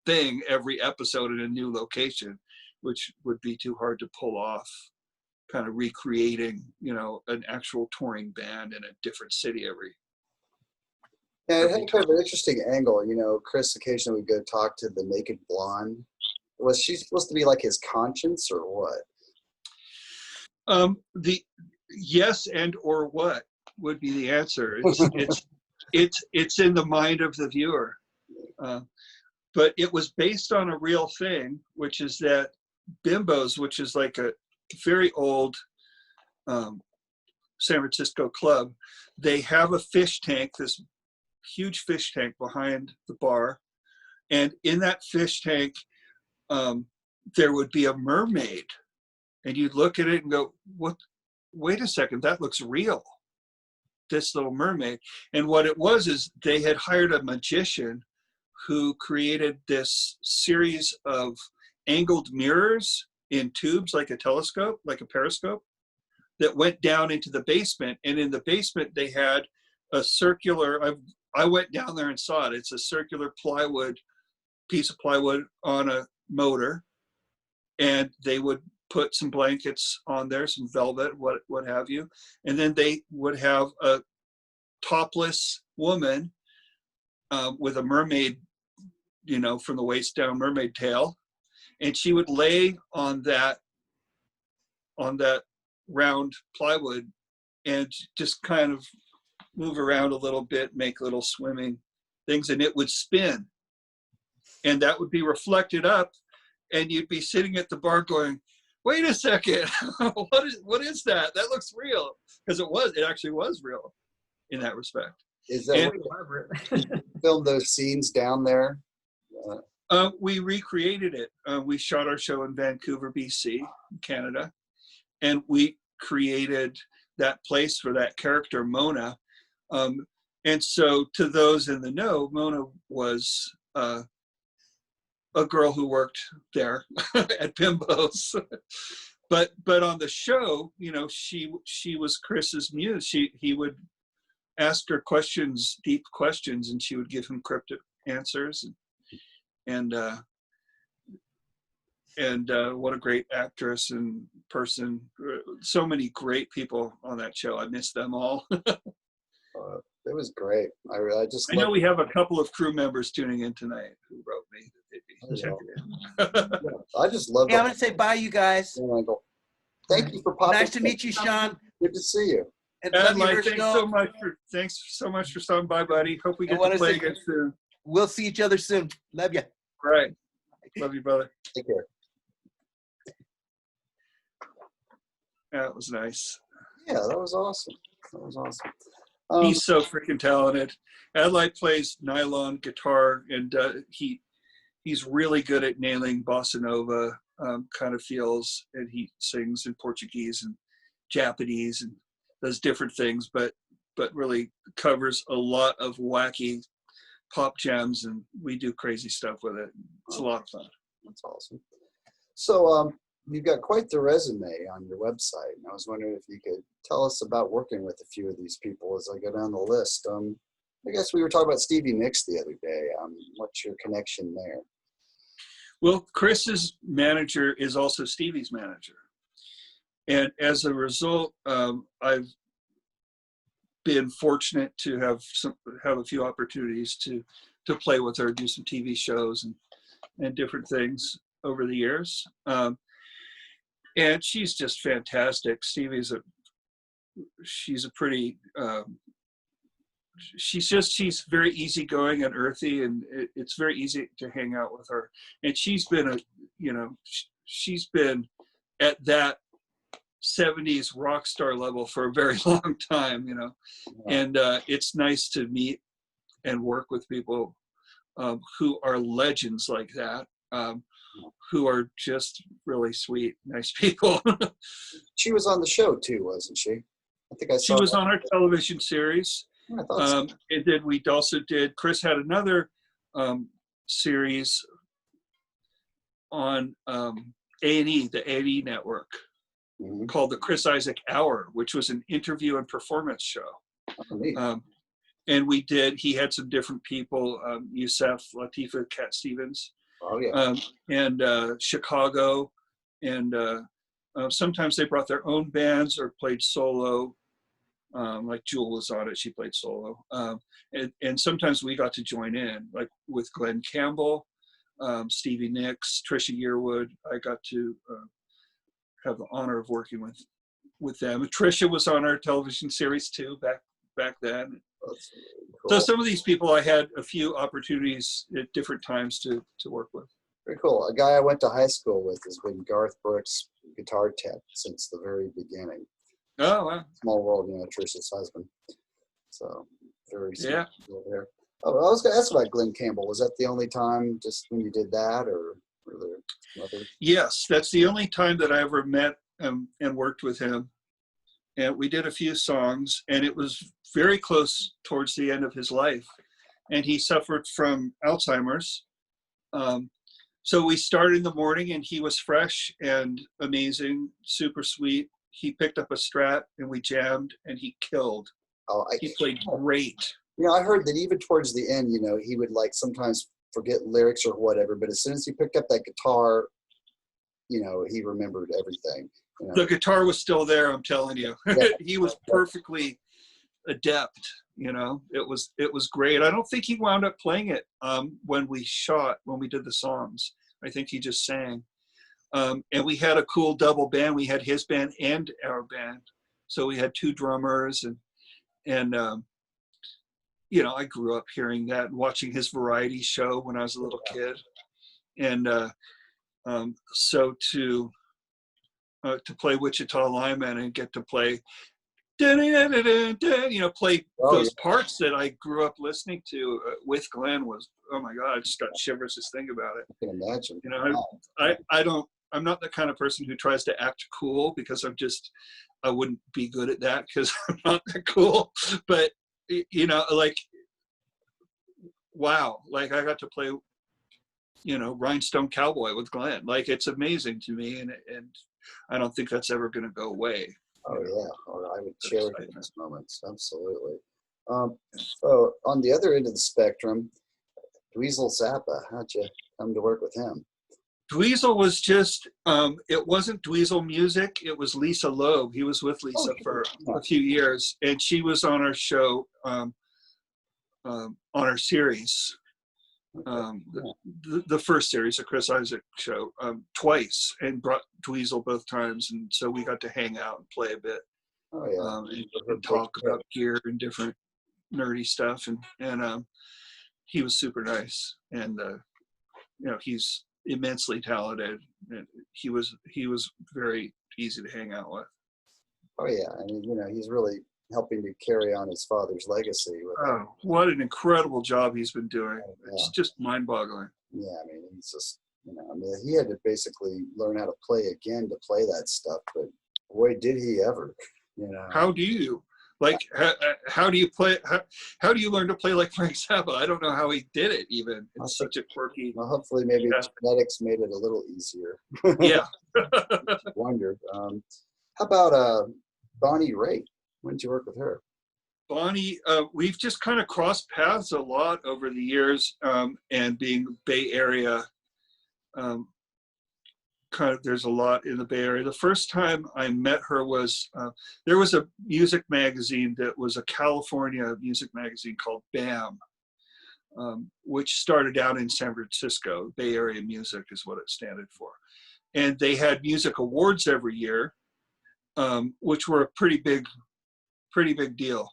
thing every episode in a new location, which would be too hard to pull off, kind of recreating, an actual touring band in a different city every. Yeah, it had kind of an interesting angle. Chris occasionally would go talk to the naked blonde. Was she supposed to be like his conscience or what? The yes and or what would be the answer. It's in the mind of the viewer. But it was based on a real thing, which is that Bimbo's, which is like a very old San Francisco club, they have a fish tank, this huge fish tank behind the bar. And in that fish tank, there would be a mermaid. And you'd look at it and go, "What? Wait a second, that looks real, this little mermaid." And what it was is they had hired a magician who created this series of angled mirrors in tubes like a telescope, like a periscope, that went down into the basement. And in the basement, they had a circular, I went down there and saw it. It's a circular piece of plywood on a motor. And they would put some blankets on there, some velvet, what have you. And then they would have a topless woman with a mermaid, from the waist down, mermaid tail. And she would lay on that round plywood and just kind of move around a little bit, make little swimming things, and it would spin. And that would be reflected up, and you'd be sitting at the bar going, "Wait a second, what is that? That looks real." Because it actually was real in that respect. Is that where you filmed those scenes down there? We recreated it. We shot our show in Vancouver, BC, Canada, and we created that place for that character, Mona. And so to those in the know, Mona was a girl who worked there at Bimbo's. But on the show, she was Chris's muse. He would ask her questions, deep questions, and she would give him cryptic answers. And what a great actress and person. So many great people on that show. I miss them all. It was great. I know we have a couple of crew members tuning in tonight who wrote me that they'd be checking in. I just love I'm going to say bye, you guys. Thank you for popping. Nice to meet you, Sean. Good to see you. And love you, Mike, thanks so much for stopping by, buddy. Hope we get to play again soon. We'll see each other soon. Love you. All right. Love you, brother. Take care. That was nice. Yeah, that was awesome. He's so freaking talented. Adlai plays nylon guitar, and he's really good at nailing bossa nova kind of feels, and he sings in Portuguese and Japanese and does different things, but really covers a lot of wacky pop gems, and we do crazy stuff with it. It's a lot of fun. That's awesome. So you've got quite the resume on your website, and I was wondering if you could tell us about working with a few of these people as I go down the list. I guess we were talking about Stevie Nicks the other day. What's your connection there? Well, Chris's manager is also Stevie's manager. And as a result, I've been fortunate to have a few opportunities to play with her, do some TV shows and different things over the years. And she's just fantastic. Stevie's she's very easygoing and earthy, and it's very easy to hang out with her. And she's been she's been at that 70s rock star level for a very long time, and it's nice to meet and work with people who are legends like that, who are just really sweet, nice people. She was on the show too, wasn't she? I think I saw. She was on our television series. Yeah, I thought so. And then we also did, Chris had another series on A&E, the A&E network, called the Chris Isaak Hour, which was an interview and performance show. Oh, neat. And he had some different people, Yusef, Latifah, Cat Stevens, Oh yeah. and Chicago, and sometimes they brought their own bands or played solo. Like Jewel was on it, she played solo. And sometimes we got to join in, like with Glenn Campbell, Stevie Nicks, Trisha Yearwood. I got to have the honor of working with them. And Trisha was on our television series too, back then. That's really cool. So some of these people I had a few opportunities at different times to work with. Very cool. A guy I went to high school with has been Garth Brooks' guitar tech since the very beginning. Oh, wow. Small world, Trisha's husband. So very sweet. Yeah. There. Oh, I was going to ask about Glenn Campbell. Was that the only time just when you did that, or were there some others? Yes, that's the only time that I ever met and worked with him. And we did a few songs, and it was very close towards the end of his life. And he suffered from Alzheimer's. So we started in the morning, and he was fresh and amazing, super sweet. He picked up a Strat, and we jammed, and he killed. He played great. I heard that even towards the end, he would sometimes forget lyrics or whatever, but as soon as he picked up that guitar, he remembered everything. The guitar was still there, I'm telling you. Yeah. He was perfectly adept, It was great. I don't think he wound up playing it when we did the songs. I think he just sang. And we had a cool double band. We had his band and our band. So we had two drummers, and I grew up hearing that and watching his variety show when I was a little kid. And so to play Wichita Lineman and get to play, play those parts that I grew up listening to with Glenn was, oh my God, I just got shivers just think about it. I can imagine. I'm not the kind of person who tries to act cool, because I wouldn't be good at that because I'm not that cool. But, wow, I got to play, Rhinestone Cowboy with Glenn. It's amazing to me, and I don't think that's ever going to go away. Oh yeah, I would cherish those moments, absolutely. So on the other end of the spectrum, Dweezil Zappa, how'd you come to work with him? Dweezil was just, it wasn't Dweezil music, it was Lisa Loeb. He was with Lisa for a few years, and she was on our show, on our series, the first series, the Chris Isaak show, twice, and brought Dweezil both times, and so we got to hang out and play a bit. Oh yeah. And talk about gear and different nerdy stuff, and he was super nice, and he's immensely talented, and he was very easy to hang out with. Oh yeah, he's really helping to carry on his father's legacy. What an incredible job he's been doing. Yeah. It's just mind-boggling. yeah, I mean, he's just, I mean, he had to basically learn how to play again to play that stuff, but boy, did he ever, How do you? Like, how do you play? How do you learn to play like Frank Zappa? I don't know how he did it. Even it's such a quirky. Well, hopefully, maybe genetics made it a little easier. Yeah. Wonder. How about Bonnie Raitt? When did you work with her? Bonnie, we've just kind of crossed paths a lot over the years, and being Bay Area, there's a lot in the Bay Area. The first time I met her was, there was a music magazine that was a California music magazine called BAM, which started out in San Francisco. Bay Area Music is what it stood for. And they had music awards every year, which were a pretty big deal.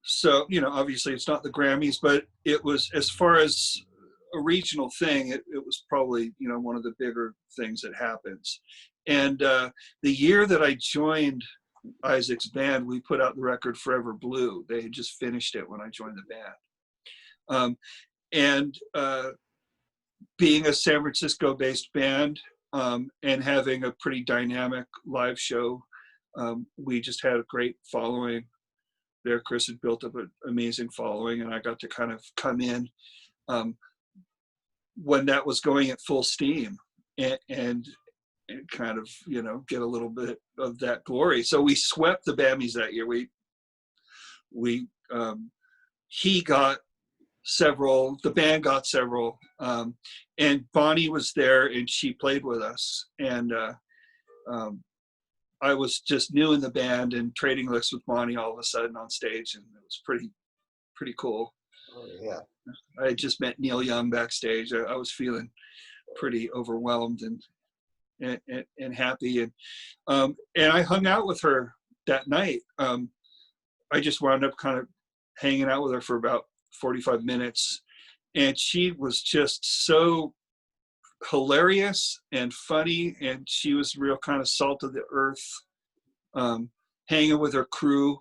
So, obviously it's not the Grammys, but it was, as far as a regional thing, it was probably, one of the bigger things that happens. And the year that I joined Isaac's band, we put out the record Forever Blue. They had just finished it when I joined the band. Being a San Francisco based band, and having a pretty dynamic live show, we just had a great following there. Chris had built up an amazing following, and I got to kind of come in when that was going at full steam, and kind of, get a little bit of that glory. So we swept the Bammies that year. He got several, the band got several, and Bonnie was there and she played with us. And I was just new in the band and trading licks with Bonnie all of a sudden on stage, and it was pretty cool. Oh, yeah. I had just met Neil Young backstage. I was feeling pretty overwhelmed and happy. And I hung out with her that night. I just wound up kind of hanging out with her for about 45 minutes. And she was just so hilarious and funny. And she was real kind of salt of the earth, hanging with her crew.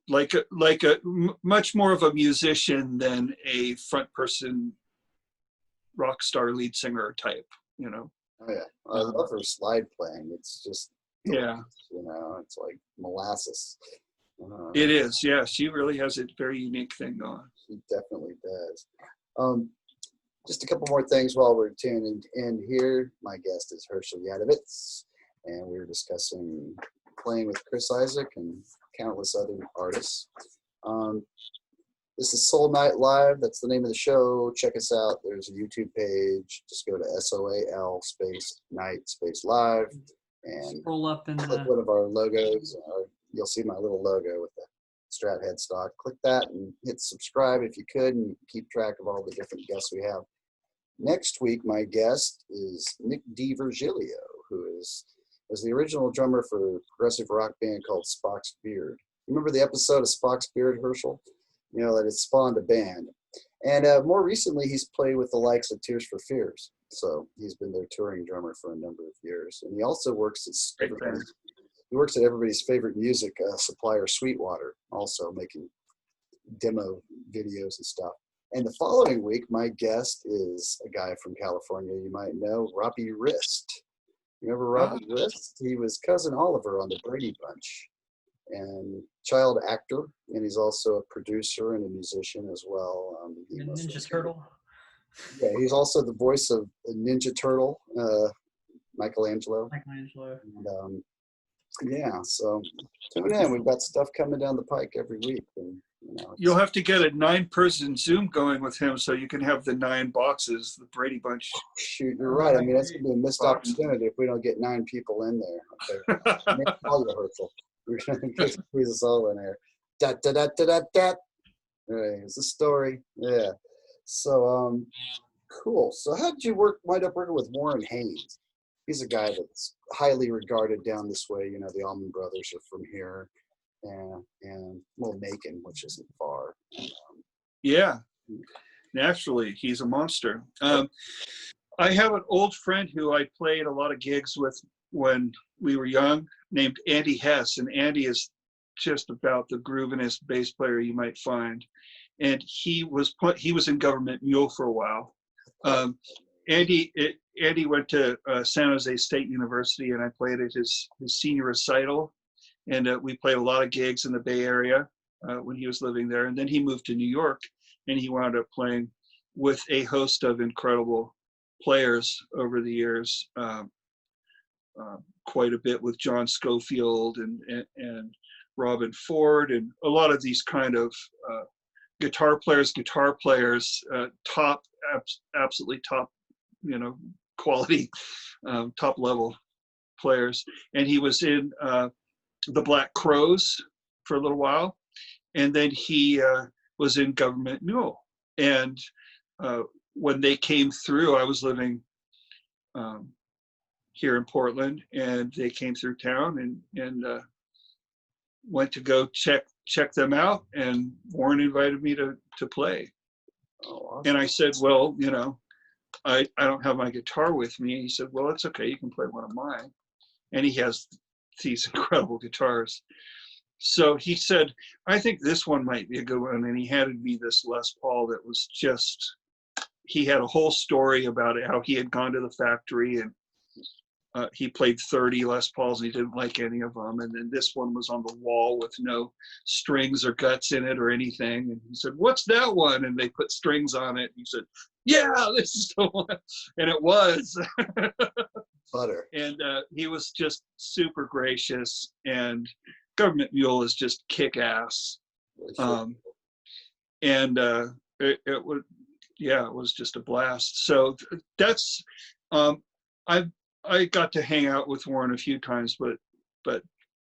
Like a much more of a musician than a front person rock star lead singer type, Oh yeah, I love her slide playing. It's just, yeah, it's like molasses. It is. Yeah, she really has a very unique thing going. She definitely does. Just a couple more things while we're tuning in here. My guest is Hershel Yatovitz, and we're discussing playing with Chris Isaak and countless other artists. This is Soul Night Live. That's the name of the show. Check us out. There's a YouTube page. Just go to SOAL _night live and scroll up in click one of our logos. You'll see my little logo with the Strat headstock. Click that and hit subscribe if you could, and keep track of all the different guests we have. Next week, my guest is Nick DiVirgilio, who was the original drummer for a progressive rock band called Spock's Beard. Remember the episode of Spock's Beard, Hershel? That it spawned a band. And more recently, he's played with the likes of Tears for Fears. So he's been their touring drummer for a number of years. And he also works at everybody's favorite music supplier, Sweetwater, also making demo videos and stuff. And the following week, my guest is a guy from California you might know, Robbie Wrist. Remember Robbie Wrist? He was Cousin Oliver on the Brady Bunch, and child actor, and he's also a producer and a musician as well. Ninja Turtle. Yeah, he's also the voice of Ninja Turtle, Michelangelo. And, yeah, so tune in. We've got stuff coming down the pike every week. And, you'll have to get a 9-person Zoom going with him so you can have the 9 boxes, the Brady Bunch. Shoot, you're right. I mean, that's going to be a missed opportunity if we don't get 9 people in there. Okay. Make all your Hershel. We're going to squeeze us all in there. Da da da da da da. All right, it's a story. Yeah. So, cool. So, how did you wind up working with Warren Haynes? He's a guy that's highly regarded down this way. The Allman Brothers are from here, and well, Macon, which isn't far. Yeah, naturally, he's a monster. I have an old friend who I played a lot of gigs with when we were young, named Andy Hess, and Andy is just about the groovinest bass player you might find. And he was in Government Mule for a while. Andy went to San Jose State University, and I played at his senior recital. And we played a lot of gigs in the Bay Area when he was living there. And then he moved to New York, and he wound up playing with a host of incredible players over the years, quite a bit with John Schofield and Robin Ford, and a lot of these kind of guitar players, absolutely top, quality, top level players. And he was in the Black Crowes for a little while, and then he was in Government Mule. And when they came through, I was living here in Portland, and they came through town and went to go check them out, and Warren invited me to play. Oh, awesome. And I said, well, I don't have my guitar with me. And he said, well, it's okay, you can play one of mine. And he has these incredible guitars. So he said, I think this one might be a good one. And he handed me this Les Paul that was just, he had a whole story about it, how he had gone to the factory and he played 30 Les Pauls and he didn't like any of them. And then this one was on the wall with no strings or guts in it or anything. And he said, what's that one? And they put strings on it. And he said, yeah, this is the one. And it was. Butter. And he was just super gracious. And Government Mule is just kick-ass. And it was just a blast. So that's, I got to hang out with Warren a few times, but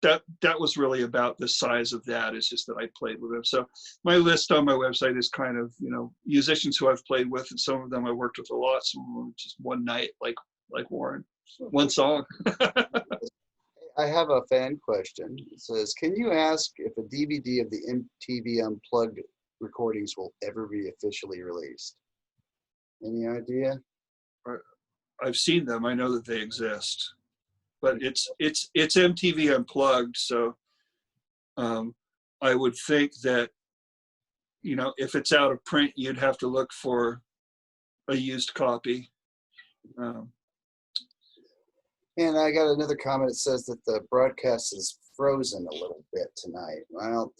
that was really about the size of that. It's just that I played with him. So my list on my website is kind of, musicians who I've played with, and some of them I worked with a lot, some of them just one night, like Warren, one song. I have a fan question. It says, can you ask if a DVD of the MTV Unplugged recordings will ever be officially released? Any idea? I've seen them. I know that they exist, but it's MTV Unplugged. So I would think that, if it's out of print, you'd have to look for a used copy. And I got another comment. It says that the broadcast is frozen a little bit tonight. Well,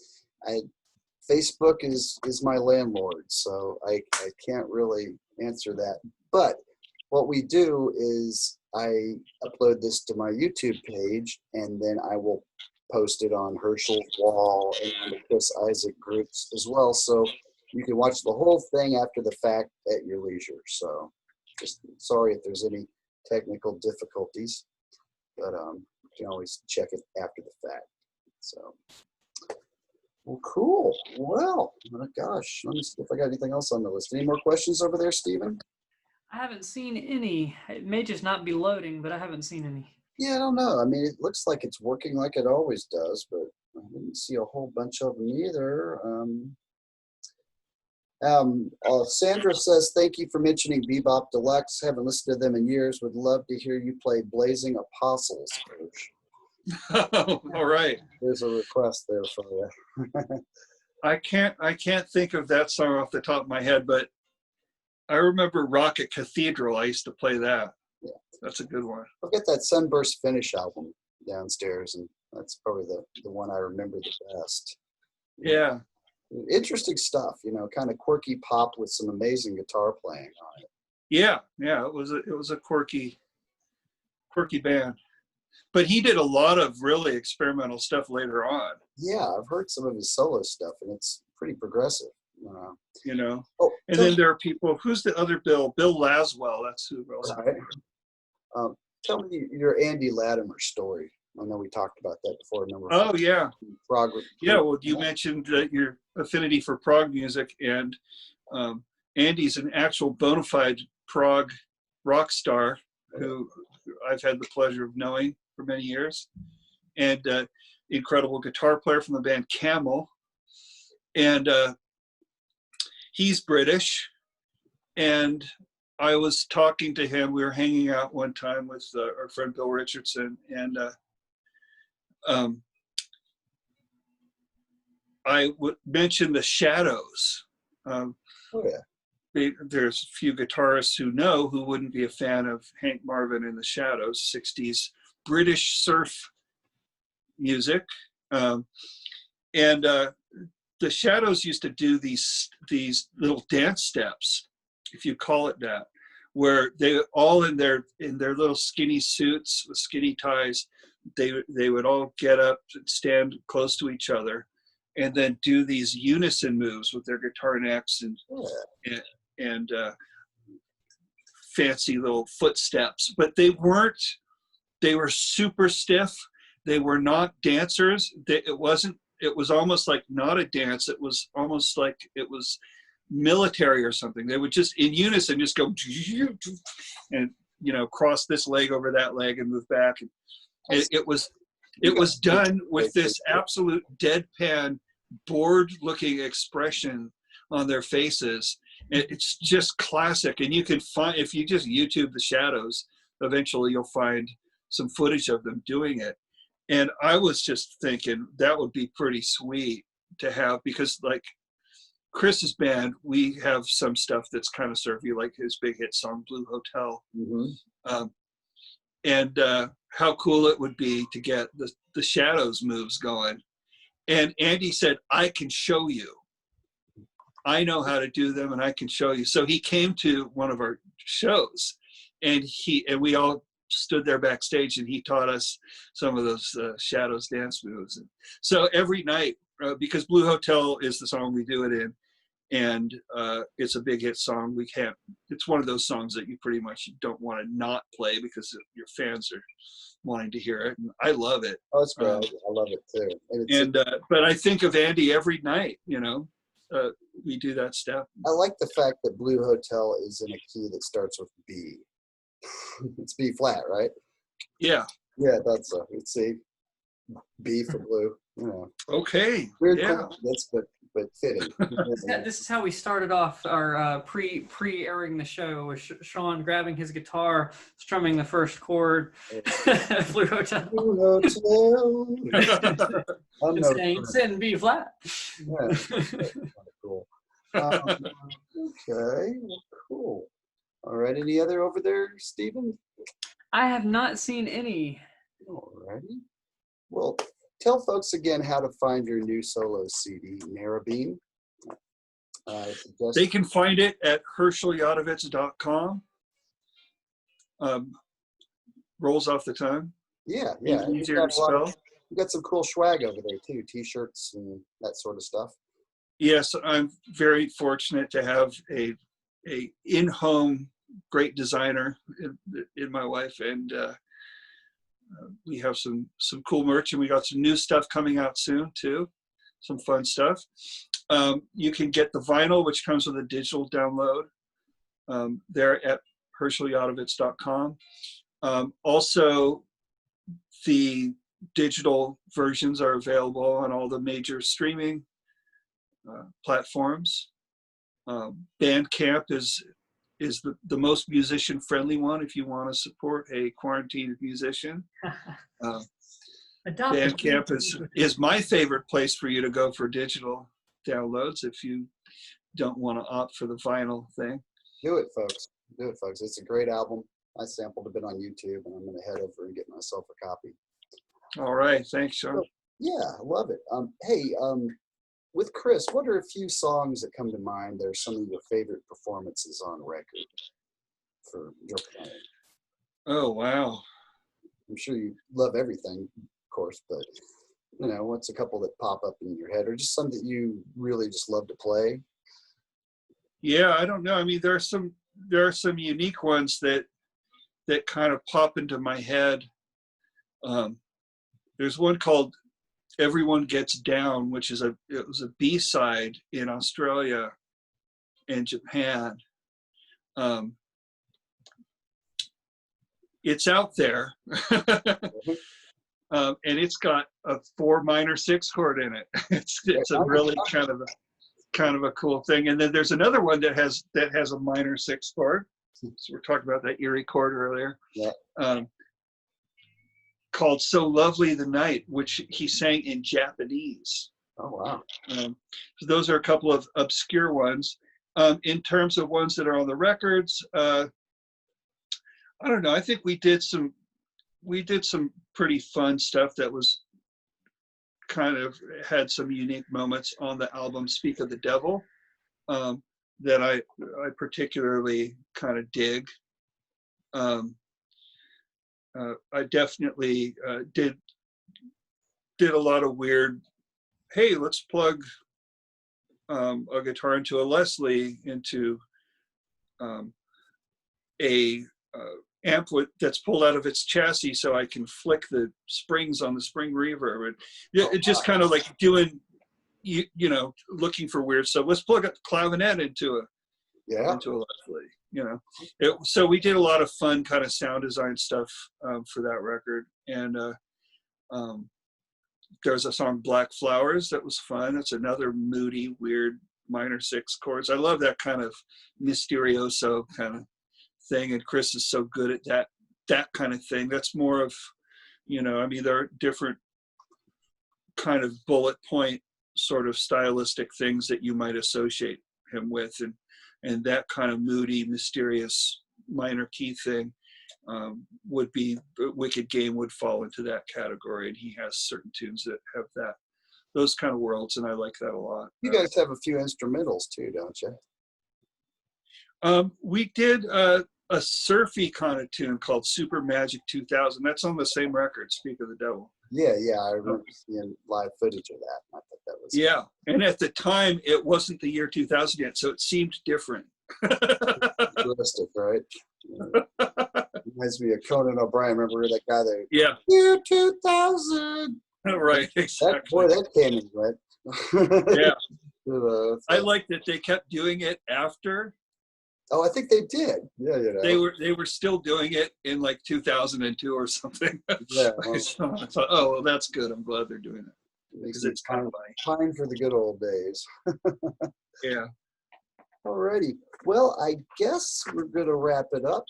Facebook is my landlord, so I can't really answer that. But what we do is I upload this to my YouTube page, and then I will post it on Hershel's wall and on the Chris Isaak groups as well. So you can watch the whole thing after the fact at your leisure. So just sorry if there's any technical difficulties, but you can always check it after the fact. So, well, cool. Well, my gosh, let me see if I got anything else on the list. Any more questions over there, Stephen? I haven't seen any. It may just not be loading, but I haven't seen any. Yeah, I don't know. I mean, it looks like it's working like it always does, but I didn't see a whole bunch of them either. Sandra says, thank you for mentioning Bebop Deluxe. Haven't listened to them in years. Would love to hear you play Blazing Apostles, Coach. All right. There's a request there for you. I can't think of that song off the top of my head, but I remember Rocket Cathedral. I used to play that. Yeah. That's a good one. I'll get that Sunburst Finish album downstairs, and that's probably the one I remember the best. Yeah. Interesting stuff, kind of quirky pop with some amazing guitar playing on it. Yeah, it was a quirky band. But he did a lot of really experimental stuff later on. Yeah, I've heard some of his solo stuff, and it's pretty progressive. Oh, and then there are people. Who's the other Bill? Bill Laswell. That's who else. Right. Tell me your Andy Latimer story. I know we talked about that before. Oh, yeah. Prog. Yeah, well, you mentioned your affinity for prog music, and Andy's an actual bona fide prog rock star who I've had the pleasure of knowing for many years, and incredible guitar player from the band Camel. And he's British, and I was talking to him. We were hanging out one time with our friend Bill Richardson, and I would mention the Shadows. Oh yeah. There's a few guitarists who wouldn't be a fan of Hank Marvin and the Shadows, 60s British surf music. And the Shadows used to do these little dance steps, if you call it that, where they all in their little skinny suits with skinny ties, they would all get up and stand close to each other and then do these unison moves with their guitar necks and fancy little footsteps. But they were super stiff. They were not dancers. It was almost like not a dance. It was almost like it was military or something. They would just in unison just go and cross this leg over that leg and move back. And it was done with this absolute deadpan, bored-looking expression on their faces. It's just classic. And you can find, if you just YouTube the Shadows, eventually you'll find some footage of them doing it. And I was just thinking that would be pretty sweet to have, because like Chris's band, we have some stuff that's kind of surfy, like his big hit song, Blue Hotel. Mm-hmm. And how cool it would be to get the Shadows moves going. And Andy said, I can show you. I know how to do them and I can show you. So he came to one of our shows and we all stood there backstage and he taught us some of those Shadows dance moves. And so every night, because Blue Hotel is the song we do it in, and it's a big hit song, it's one of those songs that you pretty much don't want to not play because your fans are wanting to hear it. And I love it. Oh, it's great. I love it too. But I think of Andy every night, we do that step. I like the fact that Blue Hotel is in a key that starts with B. It's B flat, right? Yeah. Yeah, that's let's see. B for blue. Okay. Weird. Yeah. That's but fitting. This is how we started off our pre-airing the show, with Sean grabbing his guitar, strumming the first chord. Blue Hotel. Blue Hotel. Just saying, sit and B flat. Yeah, that's kind of cool. Okay, well, cool. All right, any other over there, Stephen? I have not seen any. All righty. Well, tell folks again how to find your new solo CD, Narrabeen. They can find it at HershelYatovitz.com. Rolls off the tongue. Yeah. Easier to spell. You got some cool swag over there too, T-shirts and that sort of stuff. Yes, I'm very fortunate to have a in-home great designer in my wife, and we have some cool merch, and we got some new stuff coming out soon too, some fun stuff. You can get the vinyl, which comes with a digital download, there at HershelYatovitz.com. Also, the digital versions are available on all the major streaming platforms. Bandcamp is the most musician friendly one if you want to support a quarantined musician. Bandcamp is my favorite place for you to go for digital downloads if you don't want to opt for the vinyl thing. Do it, folks. It's a great album. I sampled a bit on YouTube, and I'm going to head over and get myself a copy. All right. Thanks, Sean. Yeah, I love it. With Chris, what are a few songs that come to mind that are some of your favorite performances on record for your playing? Oh, wow. I'm sure you love everything, of course, but what's a couple that pop up in your head, or just some that you really just love to play? Yeah, I don't know. I mean, there are some unique ones that kind of pop into my head. There's one called Everyone Gets Down, which it was a B-side in Australia and Japan. It's out there, and it's got a 4 minor 6 chord in it. It's a really kind of a cool thing. And then there's another one that has a minor 6 chord. So we're talking about that eerie chord earlier. Yeah. Called So Lovely the Night, which he sang in Japanese. Oh, wow. So those are a couple of obscure ones. In terms of ones that are on the records, I don't know. I think we did some pretty fun stuff that was kind of had some unique moments on the album Speak of the Devil, that I particularly kind of dig. I definitely did a lot of weird, hey, let's plug a guitar into a Leslie into a amp that's pulled out of its chassis so I can flick the springs on the spring reverb. And it just kind of like doing, you know, looking for weird stuff. Let's plug a clavinet into a Leslie, you know. So we did a lot of fun kind of sound design stuff for that record. And there's a song Black Flowers that was fun. That's another moody, weird minor 6 chords. I love that kind of mysterioso kind of thing, and Chris is so good at that kind of thing. That's more of, you know, I mean, there are different kind of bullet point sort of stylistic things that you might associate him with, and that kind of moody, mysterious minor key thing would be Wicked Game would fall into that category, and he has certain tunes that have those kind of worlds, and I like that a lot. You guys have a few instrumentals too, don't you? We did a surfy kind of tune called Super Magic 2000. That's on the same record, Speak of the Devil. Yeah, I remember seeing live footage of that. I thought that was and at the time it wasn't the year 2000 yet, so it seemed different. realistic, right? Reminds me of Conan O'Brien. Remember that guy there? Yeah. Year 2000. Right, exactly. That came in, right? Yeah. So, I like that they kept doing it after. oh, I think they did. Yeah, you know. They were still doing it in like 2002 or something. Yeah, well, So I thought, oh, well, that's good. I'm glad they're doing it makes because me it's kind of funny. time for the good old days. Yeah. Alrighty. Well, I guess we're going to wrap it up.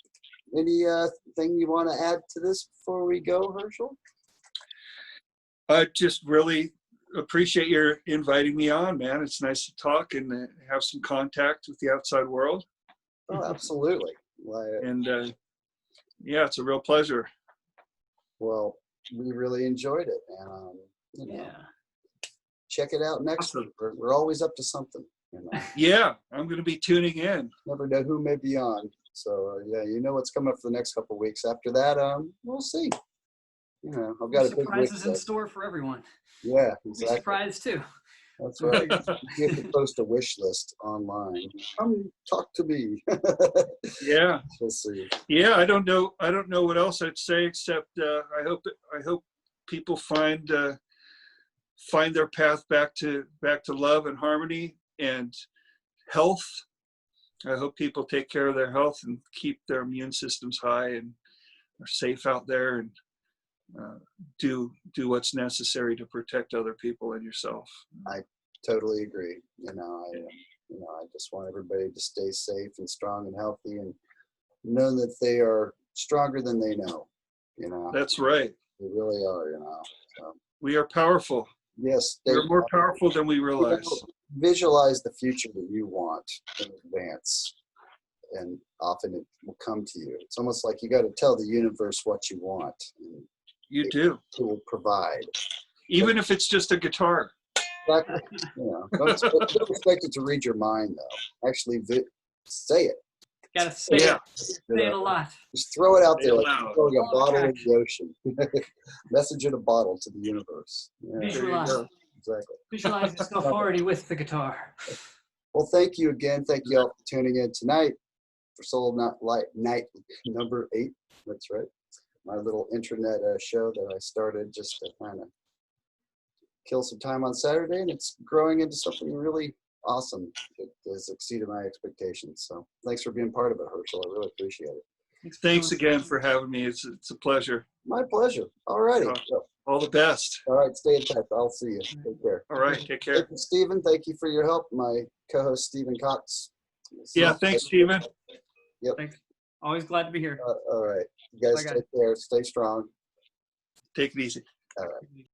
Any thing you want to add to this before we go, Hershel? I just really appreciate your inviting me on, man. It's nice to talk and have some contact with the outside world. Oh, absolutely. And yeah, it's a real pleasure. Well, we really enjoyed it. And, you know, Yeah. check it out next week. We're always up to something. You know. Yeah, I'm going to be tuning in. Never know who may be on. So, yeah, you know what's coming up for the next couple of weeks. After that, we'll see. You know, I've got a big week. Surprises in store for everyone. Yeah, Be exactly. surprised too. That's right. You have to post a wish list online. Come talk to me. Yeah. We'll see. Yeah, I don't know what else I'd say except I hope people find their path back to love and harmony and health. I hope people take care of their health and keep their immune systems high and are safe out there, and do what's necessary to protect other people and yourself. I totally agree. I just want everybody to stay safe and strong and healthy, and know that they are stronger than they know. You know. That's right. They really are. You know. So, We are powerful. yes. We're more powerful than we realize. Visualize the future that you want in advance, and often it will come to you. It's almost like you got to tell the universe what you want. And You do. it will provide. Even if it's just a guitar. Exactly. You know, don't expect it to read your mind, though. Actually, say it. Gotta say Yeah. it. Say it a lot. Just throw it out Say there it like loud. throwing a Oh, bottle in gosh. the ocean. Message in a bottle to the universe. Yeah, There you Visualize. go. exactly. Visualize yourself already with the guitar. Well, thank you again. Thank you all for tuning in tonight for Soul Night number 8. That's right. My little internet show that I started just to kind of kill some time on Saturday, and it's growing into something really awesome. It has exceeded my expectations. So thanks for being part of it, Hershel. I really appreciate it. Thanks again for having me. It's a pleasure. My pleasure. All righty. All the best. All right, stay in touch. I'll see you. Take care. All right. Take care. Thank you, Stephen. Thank you for your help. My co-host, Stephen Cox. Yeah. Thanks, Stephen. Thanks. Always glad to be here. All right. You guys Bye, guys. take care. Stay strong. Take it easy. All right.